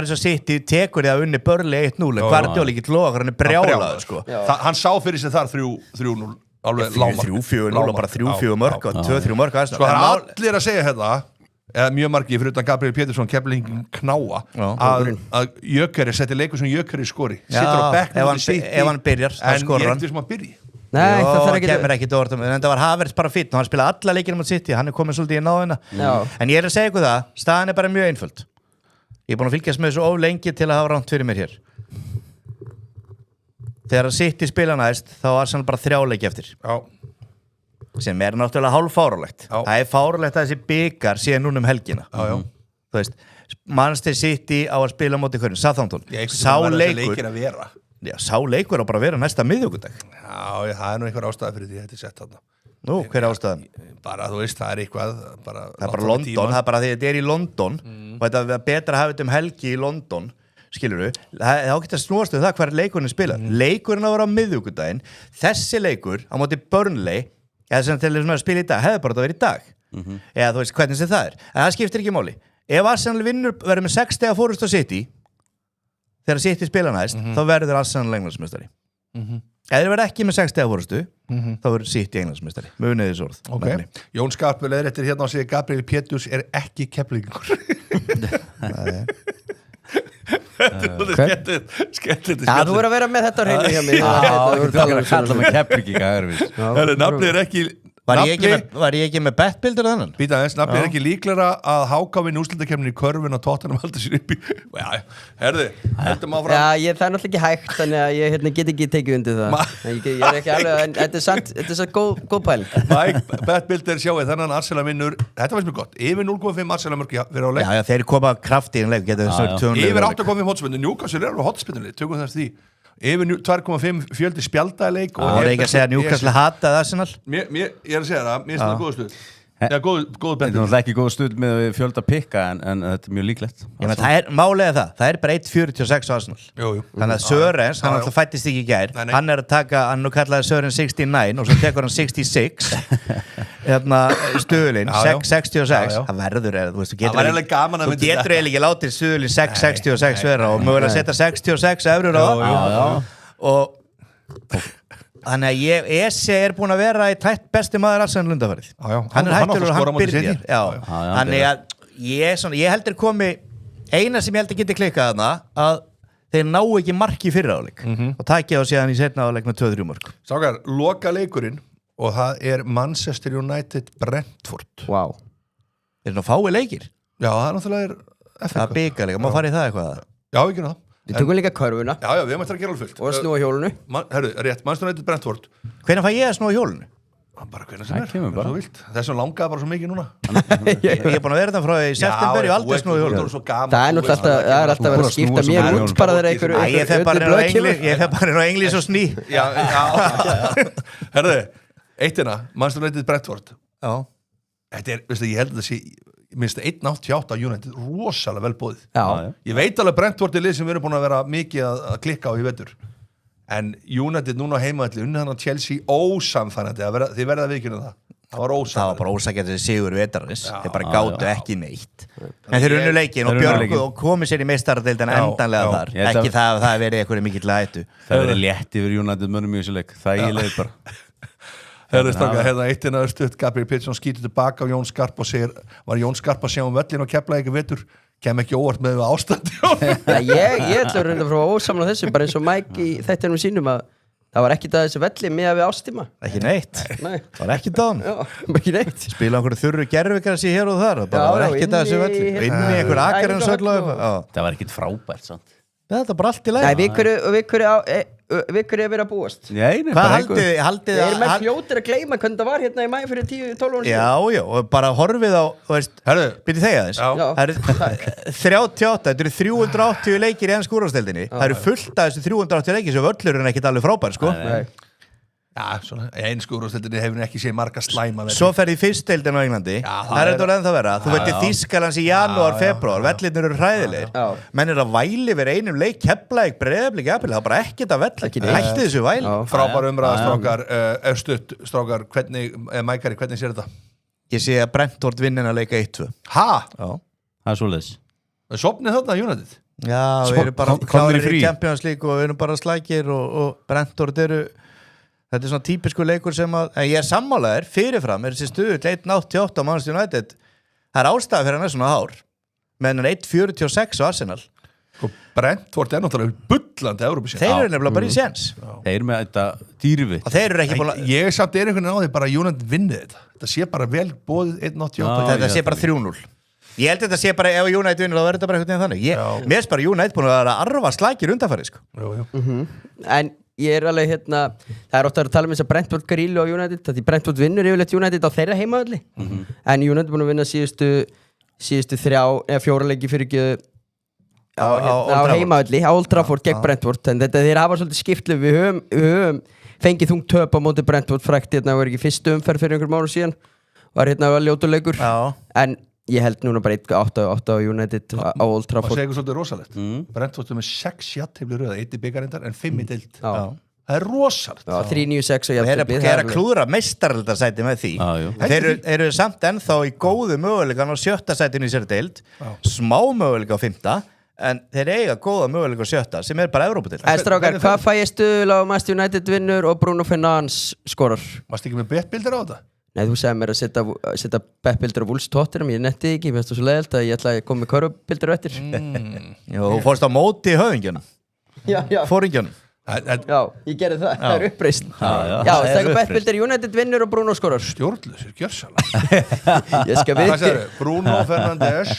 eins og City tekur þið að unni Burnley 1-0, Guardiola ekki loka hann er brjálaður, sko. Hann sá fyrir sig þar 3-0 alveg lágmark 3-4-0 og bara 3-4 mörg og 2-3 mörg Sko það er allir að segja þetta eða mjög margir fyrir utan Gabriel Pétursson Keflvíkingin knáa að Jökari setti leikur sem Jökari skori situr á bekknum ef hann byrjar en ég er ekki sem að byrja Nei, það þarf kemur ekki dórt en það var Havertz bara fýtt og hann spilaði alla leikina mot City, hann komið svolítið í náðina en ég að segja ykkur það, staðan bara mjög einföld ég er búin að fylgjast með þessu of lengi til að hafa ránt fyrir mér hér þegar City spila næst þá var Arsenal bara 3 leiki eftir sem er náttúrulega hálf fárálegt það er fárálegt að þessi byggar sé núna helgina þú veist, Manchester City á að spila móti hverjum, Southampton sá leikur á bara að vera næsta miðvikudag það er nú einhver ástæða fyrir því þetta er sett þarna nú, hver ástæðan? bara, þú veist, það er eitthvað það er bara London, það er bara því að þetta er í London og þetta er betra að hafa þetta helgi í London skilurðu, þá getur snúast það hver leikurinn spila leikurinn að vera á miðvikudaginn þessi leikur á móti Burnley eða sem til að spila í dag, hefði bara þetta verið í dag eða þú veist hvernig sem það er en það skiptir ekki máli, ef Arsenal vinnur verður með 6 stiga fórust á City þegar City spila næst þá verður Arsenal Englandsmeistari ef þeir verður ekki með 6 stiga fórustu þá verður City Englandsmeistari munið þessu orð Jón Skarpur leiðréttir hérna og segir Gabriel Péturs er ekki Keflvíkingur Þetta er skemmtilegt þú verður að vera með þetta á hreinu hjá mig þú verður að kalla mig Keflvíkinga nafnið er ekki Var ég ekki með bettbildur þannan? Býta aðeins, nafnið er ekki líklara að háka við úrslitakeppnin í körfun og Tottenham halda sér upp í herðu, heldum áfram það er náttúrulega ekki hægt þannig að ég get ekki tekið undir það ég er ekki alveg, en þetta er samt góð pæl Mike, bettbildur sjáu þannig Arsenal vinnur, þetta var sem er gott yfir 0,5 Arsenal mörg fyrir á leik Já, þeir koma krafti í en leik yfir 8,5 hotspinnu, Newcastle er á hotspinnu tökum þess því yfir 2,5 fjöldi spjaldaðleik og það er ekki að segja að Newcastle hataði Arsenal ég er að segja það, mér finnst það góða stuð góð þetta er náttúrulega ekki góð stuð með fjölda pikka en þetta er mjög líklegt það er málega það er bara 1.46 á Arsenal þannig að Sörens, hann alltaf fættist ekki í gær hann er að taka, hann nú kallaði Sörens 69 og svo tekur hann 66 stuðlinn 6.66 það verður, þú getur eiginlega ekki látið stuðlinn 6.66 vera og mögulega setja 66 eurur á og þannig að Ese er búin að vera í tætt besti maður Arsenal undanfarið hann er hættur og hann byrjar þannig að ég heldur komi eina sem ég heldur geti klikkað þarna að þeir ná ekki marki fyrir áleik og takja á síðan í setna áleik með 2-3 mörg Sákar, loka leikurinn og það er Manchester United Brentford er það fái leikir? Já, það er náttúrulega það er byggarleika, má fara í það eitthvað Já, ekki ná Við tökum líka körfuna Já, við erum eftir að gera alveg fullt og snúa hjólunu Herru, rétt, Manchester United Brentford Hvenær fæ ég að snúa hjólunu? Bara hvernig sem er, þessum langaði bara svo mikið núna Ég er búin að vera það frá í september ég aldrei snúa hjólunu Það er náttúrulega alltaf verið að skipta mér út bara þegar einhverju Ég fer bara inn á englis og sný Herru, eittina Manchester United Brentford Þetta er, veistu, ég held að það sé minnst 1.88 á United, rosalega vel bóðið ég veit alveg Brentford er lið sem við erum búin að vera mikið að klikka á í vetur en United núna á heimaðalli unnið hann á Chelsea ósamfænandi þið verða að viðkynna það var ósamfænandi það var bara ósakjandi sigur vetarins þeir bara gátu ekki neitt en þeir unnu leikin og björgu og komið sér í meistaradeildina endanlega þar ekki það að verið eitthvað mikill hættu það verið létt yfir United mönnum í þessu leik það ég leið bara Herðu stráka, hérna eittina örstuðt Gabriel Pétursson skýtur tilbaka á Jón Skarp og segir var Jón Skarp að sjá völlin og Keflavík vetur kem ekki óvart með ástandi Ég ætla að reynda frá að ósamla þessu bara eins og Mike í þættinum sínum að það var ekkit að þessu velli með að við ástíma ekki neitt, það var ekki dán ekki neitt spila einhverju þurru gervigrassi hér og þar það var ekkit að þessu velli inn í einhverju akarensöll það var ekkit frábært sant? Það er bara allt í leið við hverju er verið að búast hvað haldið Ég er með fljótir að gleyma hvernig það var hérna í mæ fyrir 10-12 ára Já, og bara horfið á byrju þegja þess 38, þetta eru 380 leikir í enn skúrúrsteldinni það eru fullt af þessu 380 leikir sem völlur er ekkit alveg frábær sko Já, svona, einn skúrúrsteldinni hefur ekki séð marga slæma Svo ferði í fyrstdeildin á Englandi það er þetta ennþá vera þú veit í Þýskalands í janúar, februar vellirnir eru hræðilegir menn er að væli verið einum leik Keflavík, Breiðablik, Apel það er bara ekkert að velli hætti þessu væli Frábær umræða strákar östutt strákar, Mækari, hvernig sér þetta? Ég sé að Brentford vinnin að leika 1-2 Ha? Já, það er svoleiðis Sopnið þarna United? Já, við erum bara klárir í Champions League og við erum bara slækir og Brentford eru Þetta svona típisku leikur sem að en ég sammálaður fyrirfram þessi stuðull 1.88 á Manchester United það ástæða fyrir hann svona hár menn 1.46 á Arsenal og Brentford náttúrulega bullandi Evrópusin þeir eru nefnilega bara í séns Þeir með þetta dýrfi og þeir eru ekki búin að ég samt einhvern veginn á því bara United vinnið þetta sé bara vel bóðið 1.88 þetta sé bara 3-0 ég held þetta sé bara ef United vinnur þá verður þetta bara eitthvað þannig mér er bara United búin að vera að arfa slækir undanfæri sko. En ég er alveg það er ofta að tala þess að Brentford grílu á United því Brentford vinnur yfirleitt United á þeirra heimavalli en United er búin að vinna síðustu 4 leiki fyrir ekki á heimavalli á Old Trafford gegn Brentford en þetta þeir hafa svolítið skiptlu við höfum fengið þungt töp á móti Brentford frækt var ekki fyrstu umferð fyrir einhverjum árum síðan var ljótuleikur en ég held núna bara 1.8 á United á Old Trafford það segir svolítið rosalegt Brentford með 6 jafntefli röða 1 í bikarindar en 5 í deild það er rosalegt 3-9-6 og þeir eru að klúðra meistaraldarsæti með því þeir eru samt ennþá í góðu möguleikan á 7. sætinu í sér deild smá möguleika á 5. en þeir eiga góða möguleika á 7. sem bara Evrópudeild Strákar, hvað fæ ég stuðul á Manchester United vinnur og Bruno Fernandes skorar? Varst ekki með betbildir á þetta? Nei, þú segði mér að setja bettbildur á Wolves Tottenham, ég netti ekki, mér finnst það svo leiðilt að ég ætla að koma með körfubildur eftir Þú fórst á móti höfingjónum Fóringjónum Já, ég gerði það, það er uppreist Já, þegar bettbildur United vinnur og Bruno skorar Stjórnlausir, gjörsala Ég skal við Bruno Fernandes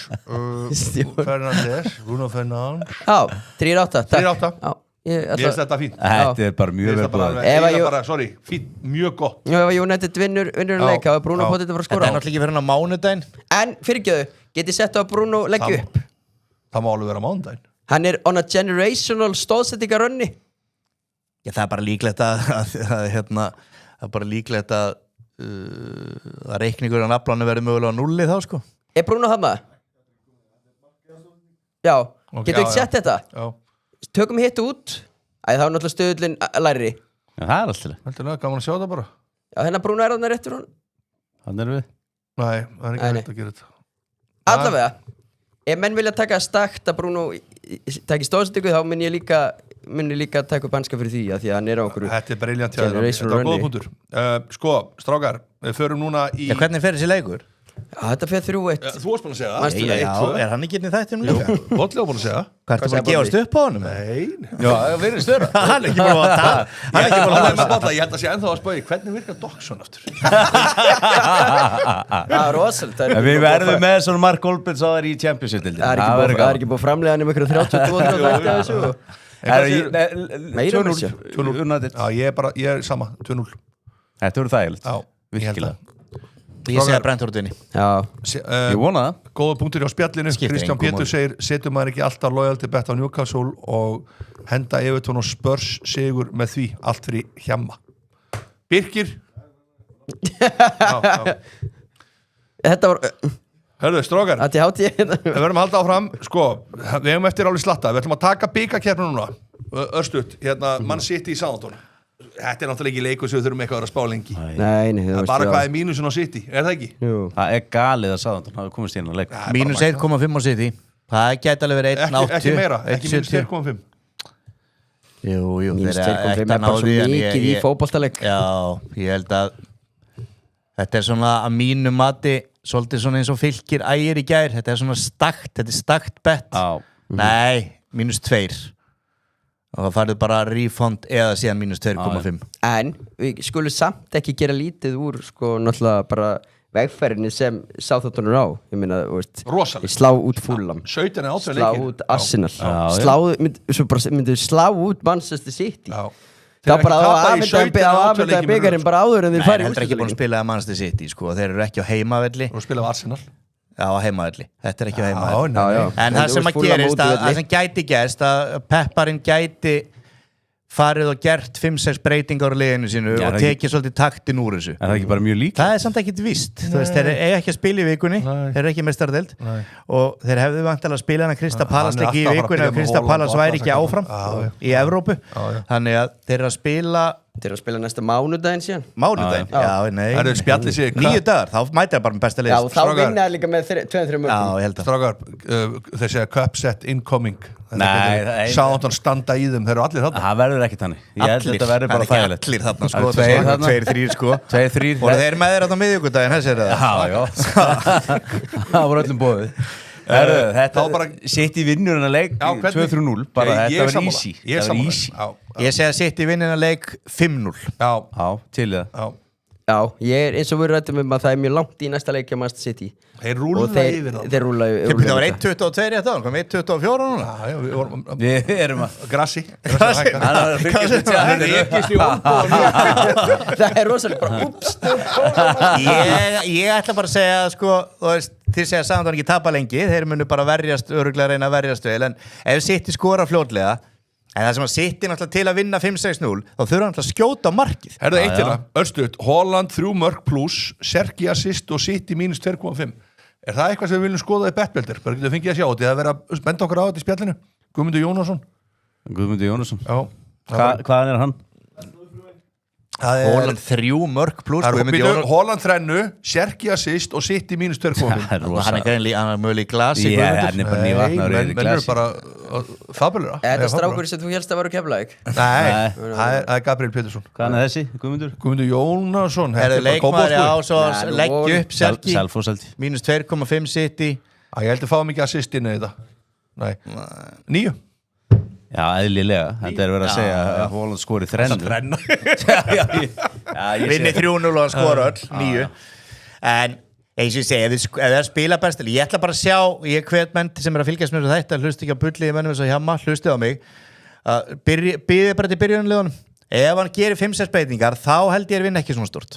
Bruno Fernandes Já, 3-8 3-8 Ég veist þetta fínt Þetta er bara mjög vel Sorry, fínt, mjög gott Já, ef United vinnur leik þá er Bruno potið að fara að skora Þetta er náttúrulega ekki fyrir hann á mánudaginn En fyrirgjöðu, getið sett á Bruno leggju upp Það má alveg vera mánudaginn Hann er on a generational stóðsettingarönni Já, það er bara líklegt að það er bara líklegt að reikningur á nafnlánu verður mögulega á 0 þá sko Er Bruno hann maður? Já, getur ekki sett þetta? Já Tökum hitt út Æ, það var náttúrulega stöðullin læri Það er alltaf Heldur gaman að sjá það bara Já, hennar Bruno er þarna réttur hún Þannig erum við Nei, það er ekki hægt að gera þetta Allavega Ef menn vilja taka stakt að Bruno taki stóðsendingu þá mun ég líka taka upp hanska fyrir því að því að hann er á okkur Þetta er briljant hjá þér Þetta var góða punktur Sko, strákar, við förum núna í Já, hvernig fer þessi leikur? Já, þetta fer 3-1 Þú varst búin að segja það Já, er hann ekki inn í þættinum líka? Lotli var búin að segja það Hvað ertu búin að gefast upp á honum? Nei Já, það verður störa Hann er ekki búin að tala Hann er ekki búin að tala Ég held að sé ennþá að spöði Hvernig virkar Doxson aftur? Það er rosalega Við verðum með svona Mark Olbens á þær í Championship Það er ekki búin að framlega hann um ykkur 32 Ég er sama, 2-0 Þetta verður þægilegt Virkilega Ég segi að Brentfordinni Ég vona það Góða punktur á spjallinu Skiptir Kristján engu Pétur segir Setur maður ekki alltaf loyalty bet á Newcastle og henda Everton og Spurs sigur með því allt fyrir hjamma Birkir Þetta var Hörðu, strókar Við verðum að halda áfram Sko, við hefum eftir alveg slatta Við ætlum að taka bikakeppnu núna Örstutt, Man City í Southampton Þetta er náttúrulega ekki leikur sem við þurfum eitthvað að vera að spá lengi Nei, Það er bara hvað er mínusin á City, er það ekki? Jú. Það er galið að Southampton hafi komist inn að leik Mínus 1,5 á City Það gæti alveg verið 1,80 Ekki meira, ekki mínus 2,5 Jú, Mínus 2,5 er bara svo mikið í fótboltaleik Já, ég held að þetta er svona að mínu mati svolítið svona eins og Fylkir ægir í gær Þetta er stakt bett Nei, mínus 2 og það farið bara refund eða síðan mínus 2,5 En við skulum samt ekki gera lítið úr sko náttúrulega bara vegferðinni sem Southampton er á Ég meina, Rosalegt slá út Fulham 17 átveð slá leikir út Arsenal myndu slá út Manchester City Þeir þá bara að afmynda byggarinn bara áður en þeir Nei, fari heldur ekki búin að spila að Manchester City sko. Þeir eru ekki á heimavelli Og spila á Arsenal Já, á heimavelli, þetta er ekki á heimavelli Já. En það sem að gerist, það sem gæti gerst að Pepparinn gæti farið og gert 5-6 breytingar á liðinu sínu og tekið svolítið taktin úr þessu Er það ekki bara mjög líkt? Það er samt ekkit víst Þeir eiga ekki að spila í vikunni Þeir eru ekki meistaradeild og þeir hefðu vantilega að spila hana Crystal Palace leik í vikunni og Crystal Palace væri ekki áfram í Evrópu Þannig að þeir eru að spila Þeir að spila næsta mánudaginn síðan Mánudaginn? Já, nei. Það eru spjallið sig 9 dagar, þá mæti það bara með besta lið. Já, þá vinna það líka með 2-3 mörgum Já, ég held að. Strákar, þeir segja cup set incoming. Nei, Southampton standa í þeim, þeir eru allir þarna. Það verður ekkert þannig. Ég held að þetta verður bara þægilegt. Allir þarna, Það eru tveir þarna. 2-3, sko. 2-3. Og þeir með þeir á miðvikudaginn, þessi er það. Já. Það voru öllum bóðið. Þetta bara sitt í vinnurinn að leik 2-3-0. Bara þetta verður easy. Ég Það verður easy. Ég segi að sitt í vinnina leik 5-0. Já, til í það. Já, ég er eins og við rættum að það er mjög langt í næsta leik að Manchester City Þeir rúlla yfir það. Þeir rúlla Það var 1-22 rétt á, kom 1-24 núna. Já, við vorum Við erum að grassi. Hann er að fylgjast með tjá. Hann rekist í olnbúðum. Það er rosalega bara ups Ég ætla bara að segja, sko, þú veist, þið segja Southampton ekki tapa lengi, þeir munu bara verjast, öruglega reyna að verjast vel, en ef City skora fljótlega, en það sem að City náttúrulega til að vinna 5-6-0, þá þurfa náttúrulega að skjóta á markið. Herðu eitt hérna, Örstuð, Holland 3 mörg pluss, Sergi assist og City mínus 2,5. Er það eitthvað sem við viljum skoða í bettbeldir? Bara getum við fengið að sjá þetta, eða vera að benda okkur á þetta í spjallinu? Guðmundur Jónasson. Já. Hvaðan er hann? Holland 3 mörg pluss, Holland 3, Sergi assist og City mínus 2,5. Hann er mögulega í glasi. Hann er bara nývatnaður í Menn glasi. eru bara fabulera. Er þetta strákur sem þú helst að vera á Keflavík? Nei, það er Gabriel Pétursson. Hvaðan er þessi, Guðmundur? Guðmundur Jónasson. Er það leikmaður á svo leggju upp Sergi Selfoss held ég. mínus 2,5 City. Ég held að fáum ekki assist inn í þetta. Nei. 9. Já, eðlilega. Þetta er verið að segja að Holland skori 3. Vinni 3-0 og skora öll 9. En eins og ég segi, ef það er spila best, ég ætla bara að sjá, ég hvet menn sem er að fylgjast með þetta, hlusti ekki að bulli í mennum eins og hjamma, hlustið á mig, býðið bara til byrjunarliðunum. Ef hann gerir 5-6 breytingar, þá held ég að vinna ekki svona stort.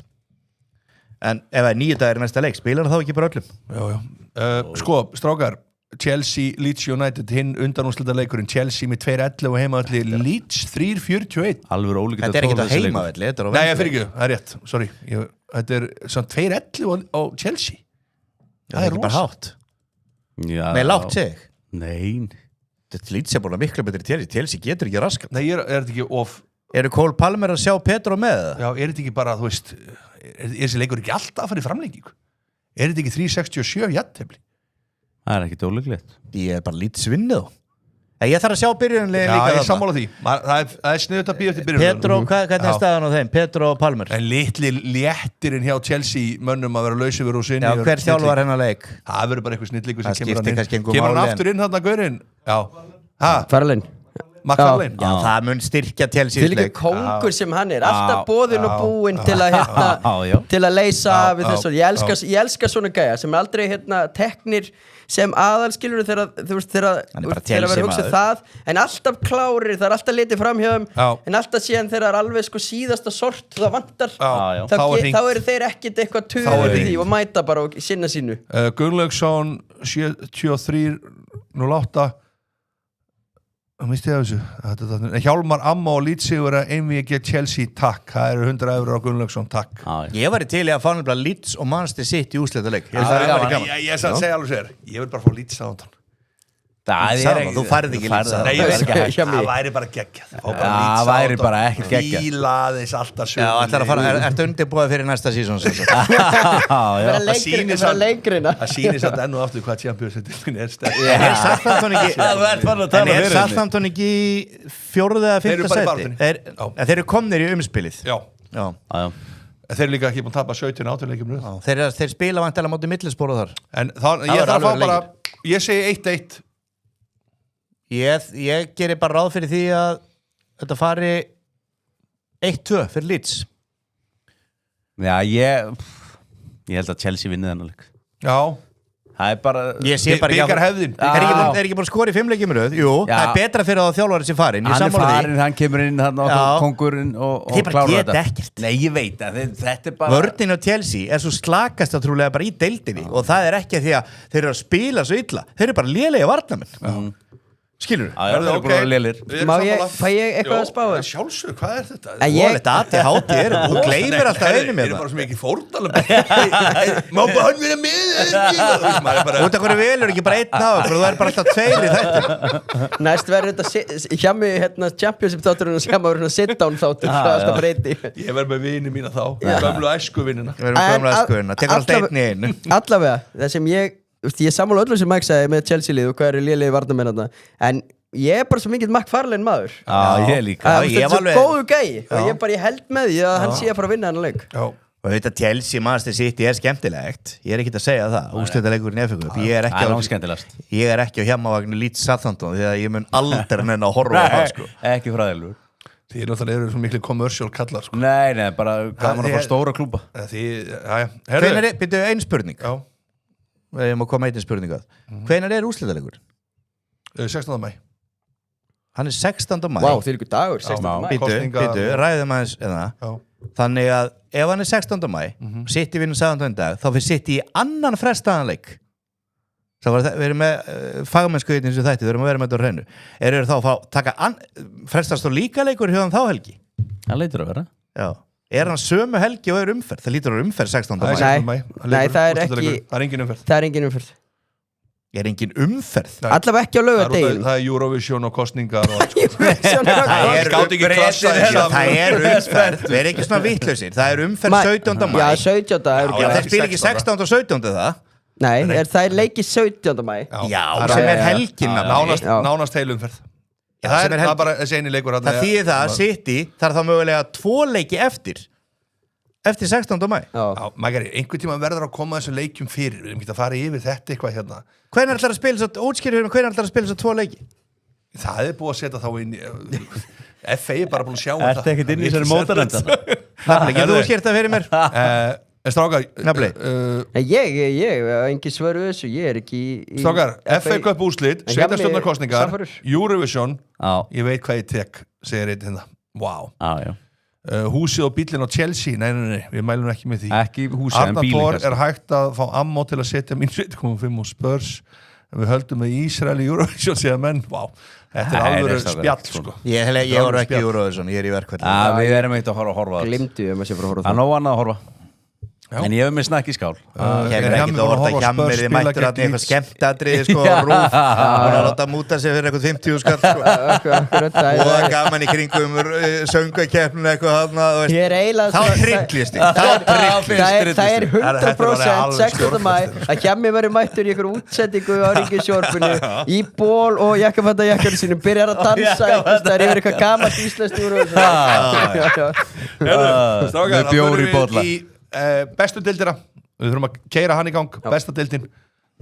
En ef það er 9 dagar í næsta leik, spilar hann þá ekki bara öllum? Já. Sko, strákar, Chelsea, Leeds United, hinn undanúrslita leikurinn, Chelsea með 2-11 og heimavalli, Leeds 3-41. Alveg ólíkt Þetta er ekki á heimavalli, þetta er á Nei, ég fyrir ekki, það er rétt, sorry. Þetta er svona 2-11 á Chelsea. Það er ekki bara hátt. Nei, lágt seg. Nei. Þetta Leeds er búin að miklu betri Chelsea. Chelsea getur ekki raskat. Nei, er þetta ekki of... Eru Cole Palmer að sjá Pedro með það? Já, er þetta ekki bara, þú veist, er þessi leikur ekki alltaf að fara í framlengingu? Er þetta ekki 3-67 jafntefli? Það er ekki ólíklegt. Ég er bara lítið svinnið. Ég þarf að sjá byrjunarliðin líka. Já, ég sammála því. Það er sniðut að býja eftir byrjunarliðin. Pedro, hvernig er staðan á þeim? Pedro og Palmer. En litli léttirinn hjá Chelsea mönnum að vera lausið við Rosinni. Já, hver þjálfar hennar leik? Það verður bara eitthvað snillíkur sem kemur kemur hann aftur inn þarna gaurinn. Já. Farlein. McFarlane. Já, það mun styrkja Chelsea leik. Því líka kongur sem hann er, alltaf boðinn og búinn til að leysa við þessu. Ég elska svona gæja sem aldrei teknir sem aðalskilur þegar verður hugsað það, en alltaf klárir, það er alltaf litið framhjöðum, en alltaf síðan þegar það er alveg sko síðasta sort, það vantar, þá eru þeir ekkit eitthvað tuður í því og mæta bara og sinna sínu. Gunnlaugsson 73-08 misti ég af þessu. Hjálmar Amma og Leeds-sigur að einvígi Chelsea, takk. Það eru 100 € á Gunnlaugsson, takk. Ég var í til í að fá nefnilega Leeds og Manchester City í úrslitaleik. Ég segja alveg sér, ég vil bara fá Leeds á þann. Þú færði ekki Leeds. Nei, ég veist ekki. Það væri bara geggjað. Það væri bara ekkert geggjað. Fílaðis alltaf sögum. Já, ætlar að fara, ertu undirbúið fyrir næsta sísón? Vera leikrina. Það sýnir samt enn og aftur hvað Champions-deildin er sterk. Er Southampton ekki 4. eða 5. sæti? Þeir eru komnir í umspilið. Já. Þeir eru líka ekki búin að tapa 17 leikjum. Þeir spila vantilega móti Middlesbrough þar. En ég þarf að fá bara, ég segi 1-1. Ég gerir bara ráð fyrir því að þetta fari 1-2 fyrir Leeds. Já, ég held að Chelsea vinni þennan leik. Já. Það er bara... Byggar hefðin. Er ekki bara skori 5 leikjum í röð? Jú, það er betra fyrir að þjálfari sem farin. Hann er farin, hann kemur inn kongurinn og klárar þetta. Þeir bara geta ekkert. Nei, ég veit að þetta er bara... Vörnin á Chelsea er svo slakast að trúlega bara í deildinni og það er ekki því að þeir eru að spila svo illa. Þeir eru bara lélega varnamenn. Skilur Það eru bara lélir Má fæ ég eitthvað að spá? Sjálfsög, hvað er þetta? Þetta ADHD þú gleymir alltaf einu með það bara svo mikið fórnalum má bara hann vera með út af hverju velur ekki bara einn á þú er bara alltaf tveir í þetta Næst verður þetta hjá mig Championship þátturinn og sem að verður sit down þáttur það er alltaf breyti ég verð með vini mína þá gömlu æskuvinnina við erum gömlu æskuvinna tekur alltaf einn í einu allavega það sem ég sammála öllu sem Mike sagði með Chelsea-lið og hvað eru lélegi varnamennarna en ég er bara svo mikið McFarlane maður ég líka þetta er svo góðu gæi og ég held með því að hann sé að fara að vinna hann leik og þetta Chelsea Manchester City er skemmtilegt ég er ekki að segja það úrslitaleikurinn í FA Cup ég er ekki á hjemmavagnu Leeds Southampton því að ég mun aldrei nenn að horfa á það sko ekki fræðilegur því náttúrulega eru svo miklu commercial kallar sko nei bara gaman að fá stóra klúba byrju ein spurning ég má koma einn spurning að hvenær er úrslitaleikur 16. maí hann er 16. maí Vá, því er ykkur dagur 16. maí Býtu, ræðum aðeins þannig að ef hann er 16. maí City vinnur saðan dag þá fyrir City í annan frestaðanleik við erum með fagmennsku eins og þætti, við erum að vera með þetta á hreinu eru þá að taka frestast og líka leikur hjá hann þá helgi það leitur að vera er hann sömu helgi og er umferð það lítur að umferð 16. maí nei, það er ekki það er engin umferð það er engin umferð er engin umferð allavega ekki á laugardeginum það er Eurovision og kostningar og það er umferð við erum ekki svona vittlausir það er umferð 17. maí já, 17. það spil ekki 16. og 17. það nei, það er leikið 17. maí já, sem er helgin nánast heilumferð það er bara þessi eini leikur það þýðir það að City þarf þá mögulega 2 leiki eftir 16. maí Magari, einhvern tíma verður að koma þessum leikjum fyrir við erum ekki að fara yfir þetta eitthvað hérna hvenær ætlar að spila svo útskýrur hvenær ætlar að spila svo 2 leiki það er búið að setja þá inn FA er bara búin að sjá þetta ekkert inn í þessari mótaröndan Nafli, getur þú skýrt það fyrir mér? Strákar Nafli ég engi svöru þessu ég er ekki Strákar, FA Cup úrslit sveitarstjórnarkosningar, Eurovision ég veit hvað ég tek, segir einn hérna wow húsið og bílinn á Chelsea nei, við mælum ekki með því ekki húsið en bílinn Arnar er hægt að fá ammó til að setja mín 7,5 og Spurs en við höldum með Ísrael í Eurovision segja menn, þetta er alveg spjall sko. ég voru ekki í Eurovision, ég er í verkvældi við erum eitt að horfa glimtu að sé bara að horfa það er nóg annað að horfa en ég hef með snakk í skál kemur ekki að orða hjá mér þið mættur að eitthvað skemmtadrið sko rúf og að láta múta sig fyrir eitthvað 50 skall sko og það gaman í kringum söngakeppnum eitthvað þá trillist það er 100% 16. maí að hjá mér verður mættur í eitthvað útsendingu á Ríkisjórfinu í ból og jakkafattajakkarinn sínum byrjar að dansa það er yfir eitthvað gamalt íslenskt með bjór í bolla bestu deildina við þurfum að keyra hann í gang besta deildin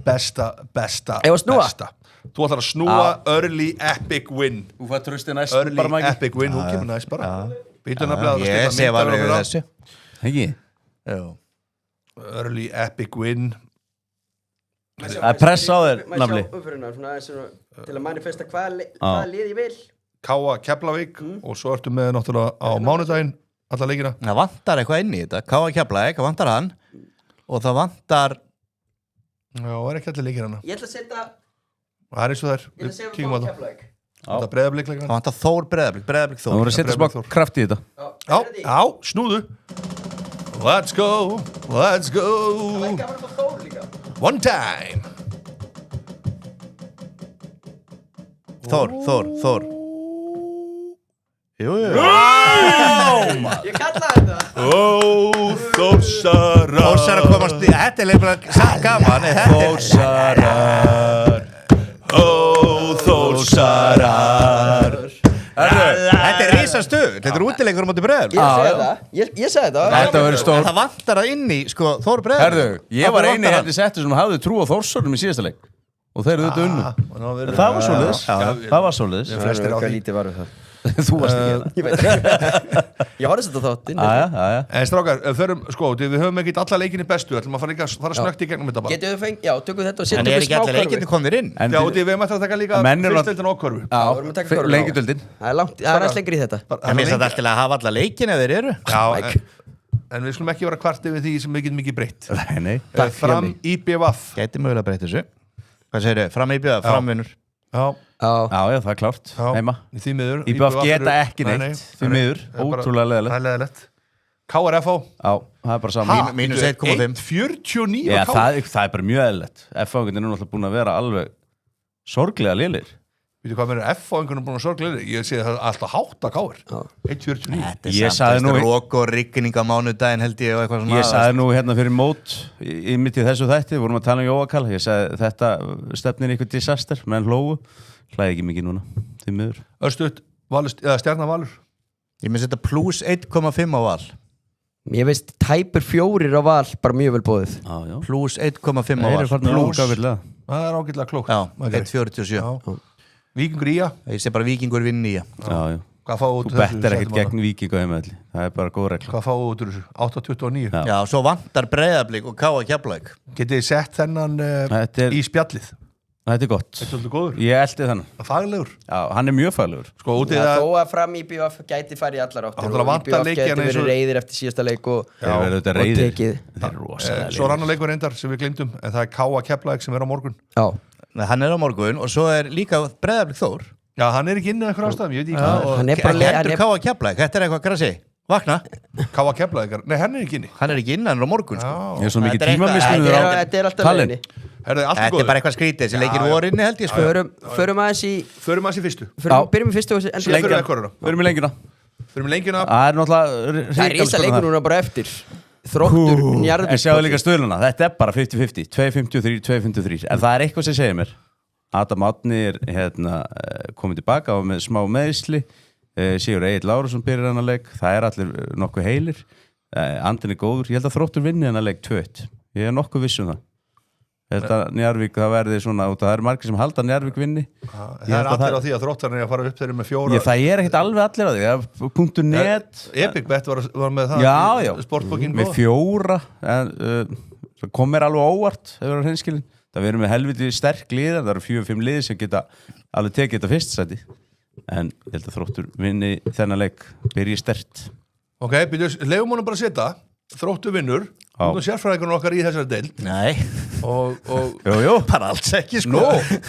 besta þú ætlar að snúa early epic win þú fær trösti næst early epic win hún kemur næst bara býtum að ég sé alveg við þessu ekki early epic win það er press á þér Nafli til að manifesta hvaða lið ég vil Káa Keflavík og svo ertu með náttúrulega á mánudaginn alla leikina það vantar eitthvað inn í þetta Káa Keflavík, það vantar hann og það vantar það er ekki allir leikir hana ég ætla að setja það er eins og það við kíkum á það Breiðablik það vantar Þór Breiðablik Þór það voru að setja smá kraft í þetta já, snúðu let's go one time Þór Jú ég kalla þetta Þórsarar komast þetta er bara satt gaman Þórsarar þetta er risastuð þetta er útileikur á móti Breiðablik ég segi þetta þetta verður stór það vantar að inn í sko Þór Breiðablik ég var eini hérna settu sem hafði trú á Þórsarum í síðasta leik og þeir eru þetta unnu það var svoleiðis flestir á því lítið var við það þú varst ekki ég horfði þetta þátt en strákar, við höfum ekkert alla leikinni bestu ætlum að fara snögt í gegnum þetta bara getum við fengið, já, tökum þetta og setjum en er ekki allir leikinni komnir inn já, við höfum að taka líka fyrstdeildina og körfu leikidöldin það er aðeins lengri í þetta en mér finnst þetta alltaf að hafa alla leikinni ef þeir eru en við skulum ekki vera kvart yfir því sem við getum ekki breytt fram IBVF gæti mögulega breytt þessu hvað segir þau, fram IBVF, framvinnur Já, Já, það er klárt, heima því miður IBF geta ekki neitt, því miður, ótrúlega leðilegt Það er leðilegt KRFO Já, það er bara saman Mínus 1,5 1,49 Já, það er bara mjög eðlilegt F-fáingarnir er náttúrulega búin að vera alveg sorglega lélir Veitu hvað mér F-fáingarnir búin að sorglega Ég sé það alltaf hátt að KR 1,49 Ég sagði nú Rók og rigning á mánudaginn held ég og eitthvað svona Ég sagði nú hérna fyrir mót í mitt í þessu þætti, vorum að tala Jóakal Ég sagði þetta stefnir í eitthvað disaster menn hlógu, hlæði ekki mikið núna því miður Örstuð, Stjarnan-Valur Ég með setja plus 1,5 á Val Ég veist tæpur 4 á Val bara mjög vel bóðið Plus 1,5 á Það Val er farin ágætlega Það er ágætlega klókt Já, 1,47 Víkingur Ía Ég sé bara Víkingur vinni í Já Hvað fáu út Þú bettir ekkert gegn Víking og heimaðli Það er bara góð regla Hvað fáu út úr þessu? 8,29 Já, svo vantar Breiðablik og K.A. Keflavík Getið þið sett þennan í spjallið Þetta er gott Þetta er svolítið góður Ég eldi þennan Faglegur Já, hann er mjög faglegur Sko útið Já, að þó að fram IBF gæti farið í allar áttir Það og vantar IBF leikina gæti eins og- verið reyðir eftir síðasta leik og Þeir verður þetta og reyðir tekið. Þeir eru rosalega Svo er annar leikur reyndar sem við glemdum En það er K.A. Keflavík sem er á morgun Já, Nei, hann er á morgun og svo er líka Breiðablik Þór Já, hann er ekki inn í einhver ástæðum Ég veit ekki hvað hann er bara hann Hendur er, K.A. Keflavík, þetta er eitthvað grassi Vakna, K.A. Keflavík Nei, hann er ekki inni hann er ekki inn, hann er á morgun sko. Ég er svo mikið Þetta er eitthvað- tímamismunur á þetta er alltaf Tallinn. leiðinni Herðu, allt er Þetta er góður bara eitthvað skrítið, þessi leikir vorinni held ég sko Förum aðeins í Förum aðeins í fyrstu Byrjum í fyrstu og Síðan endur förum við ekkoruna Við erum í lengjuna Förum við lengjuna Það er náttúrulega Það er rísa leikur núna bara eftir Þróttur, En Njarðvík sjáðu líka stöðluna, þetta er bara 50-50 2-53, 2-53 En það er eitthvað sem segir mér Adam Átni er komið tilbaka og með smá meðsli Sigur Egill Lárusson byrjar hann að leik Það er allir nokkuð heilir Andin er góður, ég held að Þróttur vinni hann að leik 2-1 Ég er nokkuð viss það Þetta Njarðvík, það verði svona og það er margir sem halda Njarðvík vinni Það er allir á því að Þróttarnir er að fara upp þeirri með 4 Það er ekkert alveg allir á því .net Epicbet var með það Já, Sportbókin með 4 Það kom mér alveg óvart ef það er hreinskilin Það verður með helviti sterk lið það eru 4-5 lið sem geta alveg tekið þetta fyrst sæti en ég held að Þróttur vinni þennan leik byrji sterkt Ok, leifum honum bara að setja Þróttur vinnur Nú sérfræðingunum okkar í þessari deild Nei, Jú, bara alls ekki sko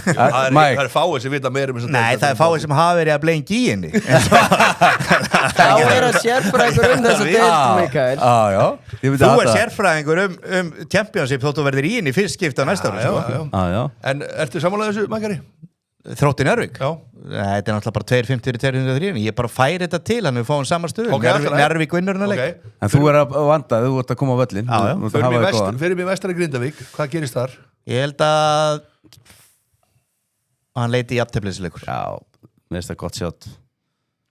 Það er fáið sem vita meira um þessa deild Nei, það er fáið sem hafa verið að blengi í henni Þá er að sérfræðingur þessa deild, Mikael Þú er sérfræðingur Championship þóttu verður í henni fyrst skipta á næsta ári sko. En ertu sammálaðið þessu, Mækari? Þróttin Njarðvík? Já Þetta er náttúrulega bara 2.50-203 ég er bara að færa þetta til hann við fáum sama stöðu Njarðvík vinnur hann að leik En þú er að vanda, þú ert að koma á völlin Fyrir mig vestari Grindavík, hvað gerist þar? Ég held að hann leiti í jafnteflisleikur Já, mér finnst það gott sjátt